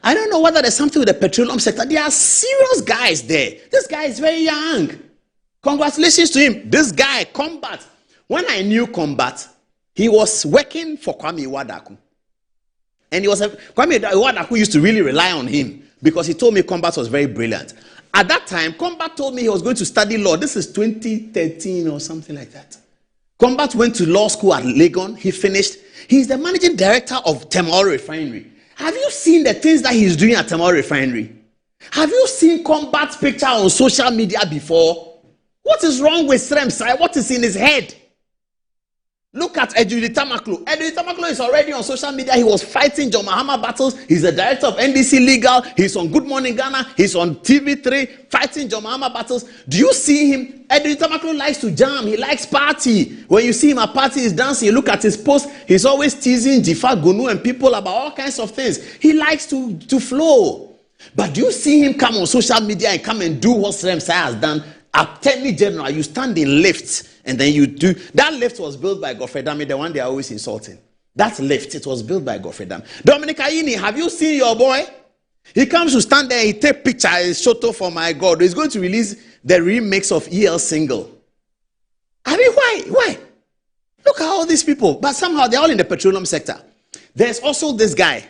I don't know whether there's something with the petroleum sector. There are serious guys there. This guy is very young. Congratulations to him. This guy, Combat. When I knew Combat, he was working for Kwame Iwadaku. And Kwame Iwadaku used to really rely on him because he told me Combat was very brilliant. At that time, Combat told me he was going to study law. This is 2013 or something like that. Combat went to law school at Legon. He finished. He's the managing director of Temoro Refinery. Have you seen the things that he's doing at Temoro Refinery? Have you seen Combat's picture on social media before? What is wrong with Sremsai? What is in his head? Look at Edudi Tamaklo. Edudi Tamaklo is already on social media. He was fighting John Mahama battles. He's the director of NDC Legal. He's on Good Morning Ghana. He's on TV3 fighting John Mahama battles. Do you see him? Edudi Tamaklo likes to jam. He likes party. When you see him at party, he's dancing. You look at his post. He's always teasing Jifa Gonu and people about all kinds of things. He likes to flow. But do you see him come on social media and come and do what Sremsai has done? Attorney General, you stand in lifts and then you do. That lift was built by Godfrey Dami, the one they are always insulting. That lift, it was built by Godfrey Dami. Dominic Aini, have you seen your boy? He comes to stand there, he take picture, it's Shoto for my God. He's going to release the remix of EL single. I mean, why? Look at all these people. But somehow they're all in the petroleum sector. There's also this guy,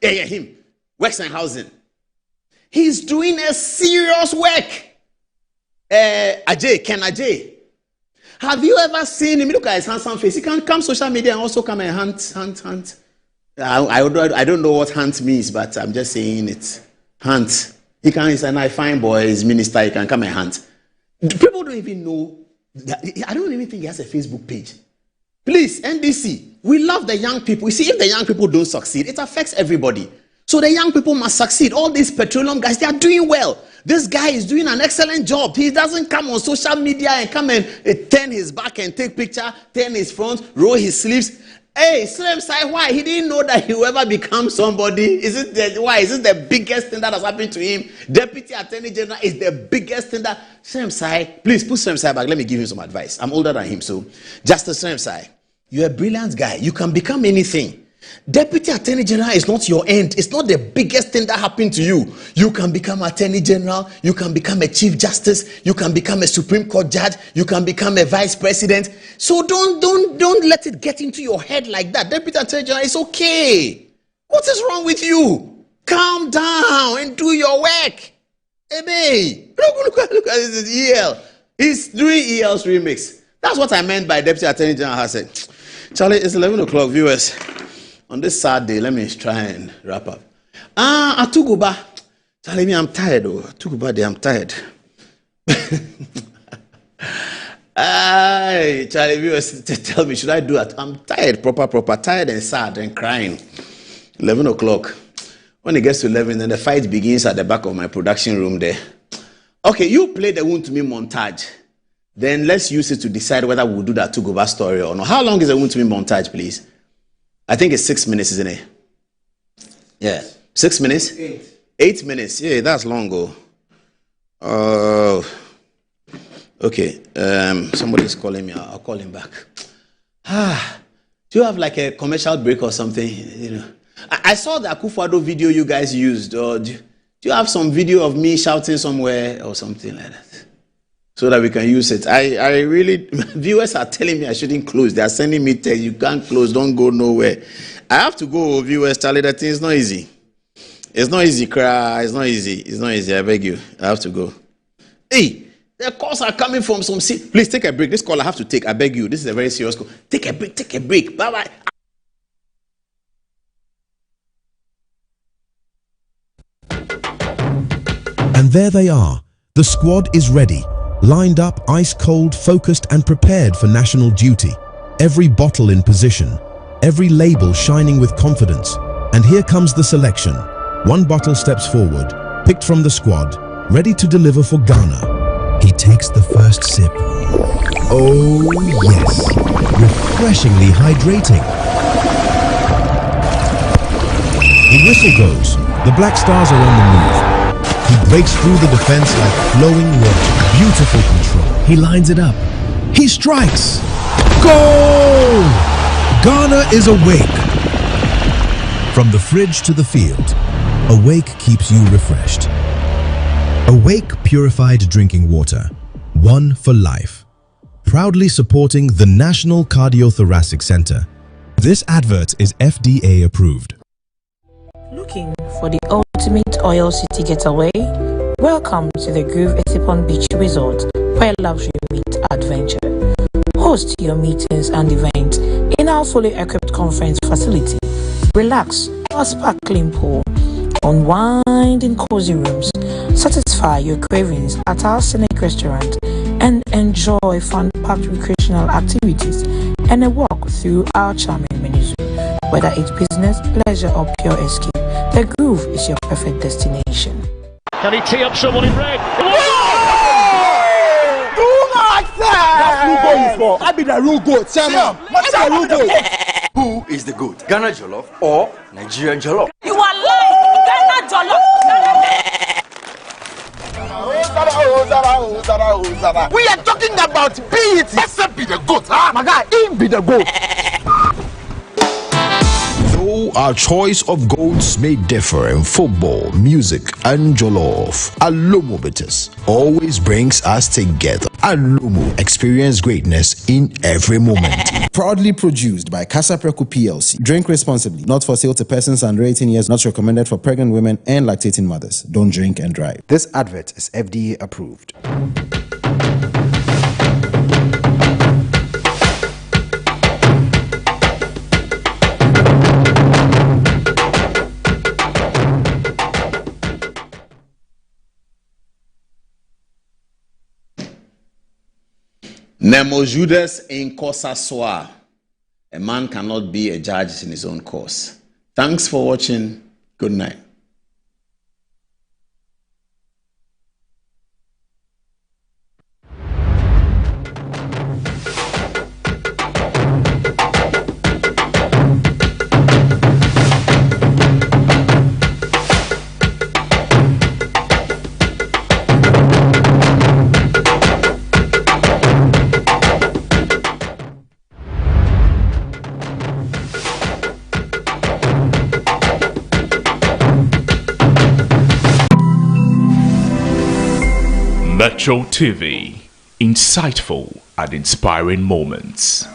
him, Wexenhausen. He's doing a serious work. Ken Ajay. Have you ever seen him? Look at his handsome face. He can come social media and also come and hunt. I don't know what hunt means, but I'm just saying it. Hunt. He's a nice fine boy. He's minister. He can come and hunt. People don't even know. I don't even think he has a Facebook page. Please, NDC, we love the young people. You see, if the young people don't succeed, it affects everybody. So the young people must succeed. All these petroleum guys, they are doing well. This guy is doing an excellent job. He doesn't come on social media and come and turn his back and take picture, turn his front, roll his sleeves. Hey, Sremsai, why? He didn't know that he will ever become somebody. Why? Is it the biggest thing that has happened to him? Deputy Attorney General is the biggest thing that... Sremsai, please put Sremsai back. Let me give him some advice. I'm older than him, so... Justice Sremsai, you're a brilliant guy. You can become anything. Deputy Attorney General is not your end. It's not the biggest thing that happened to you. You can become Attorney General. You can become a Chief Justice. You can become a Supreme Court judge. You can become a Vice President. So don't let it get into your head like that. Deputy Attorney General is okay. What is wrong with you? Calm down and do your work. Hey, look at this EL. He's doing EL's remix. That's what I meant by Deputy Attorney General has said. Charlie, it's 11 o'clock, viewers. On this sad day, let me try and wrap up. Atuguba. Charlie, I'm tired. Atuguba Day, I'm tired. Charlie, viewers, tell me, should I do that? I'm tired, proper, tired and sad and crying. 11 o'clock. When it gets to 11, then the fight begins at the back of my production room there. Okay, you play the Wound to Me montage. Then let's use it to decide whether we'll do that Atuguba story or not. How long is the Wound to Me montage, please? I think it's 6 minutes, isn't it? Yeah. 6 minutes? 8 minutes. Yeah, that's long ago. Okay. Somebody's calling me. I'll call him back. Do you have like a commercial break or something? You know, I saw the Akufo-Addo video you guys used. Or do you have some video of me shouting somewhere or something like that? So that we can use it. I really, viewers are telling me I shouldn't close. They are sending me text, you can't close, don't go nowhere. I have to go, viewers, Charlie, that thing is not easy. It's not easy, cry. It's not easy. It's not easy, I beg you. I have to go. Hey, the calls are coming from some city. Please take a break. This call I have to take, I beg you. This is a very serious call. Take a break. Bye-bye. And there they are. The squad is ready. Lined up, ice cold, focused and prepared for national duty. Every bottle in position, every label shining with confidence. And here comes the selection. One bottle steps forward, picked from the squad, ready to deliver for Ghana. He takes the first sip. Oh yes, refreshingly hydrating. The whistle goes. The Black Stars are on the move. He breaks through the defense like flowing water. Beautiful control. He lines it up. He strikes. Goal! Ghana is awake. From the fridge to the field, Awake keeps you refreshed. Awake purified drinking water. One for life. Proudly supporting the National Cardiothoracic Center. This advert is FDA approved. Looking for the ultimate oil city getaway? Welcome to the Groove Etipon Beach Resort for a luxury meet adventure. Host your meetings and events in our fully equipped conference facility. Relax our sparkling pool, unwind in cozy rooms, satisfy your cravings at our scenic restaurant, and enjoy fun-packed recreational activities and a walk through our charming menus. Whether it's business, leisure, or pure escape, the Groove is your perfect destination. Can he tee up someone in red? That's who goal is for. I be the real goat, Sam. What's the real goat? Who is the goat? Ghana Jollof or Nigerian Jollof? You are lying. Ghana Jollof. We are talking about beat. Except be the goat, huh? My guy, him be the goat. Though our choice of goats may differ in football, music, and jollof, Alomo Bitters always brings us together. Alomo, experience greatness in every moment. Proudly produced by Casa Preco PLC. Drink responsibly. Not for sale to persons under 18 years. Not recommended for pregnant women and lactating mothers. Don't drink and drive. This advert is FDA approved. Nemo Judas in Cosa Soa. A man cannot be a judge in his own cause. Thanks for watching. Good night. Metro TV, insightful and inspiring moments.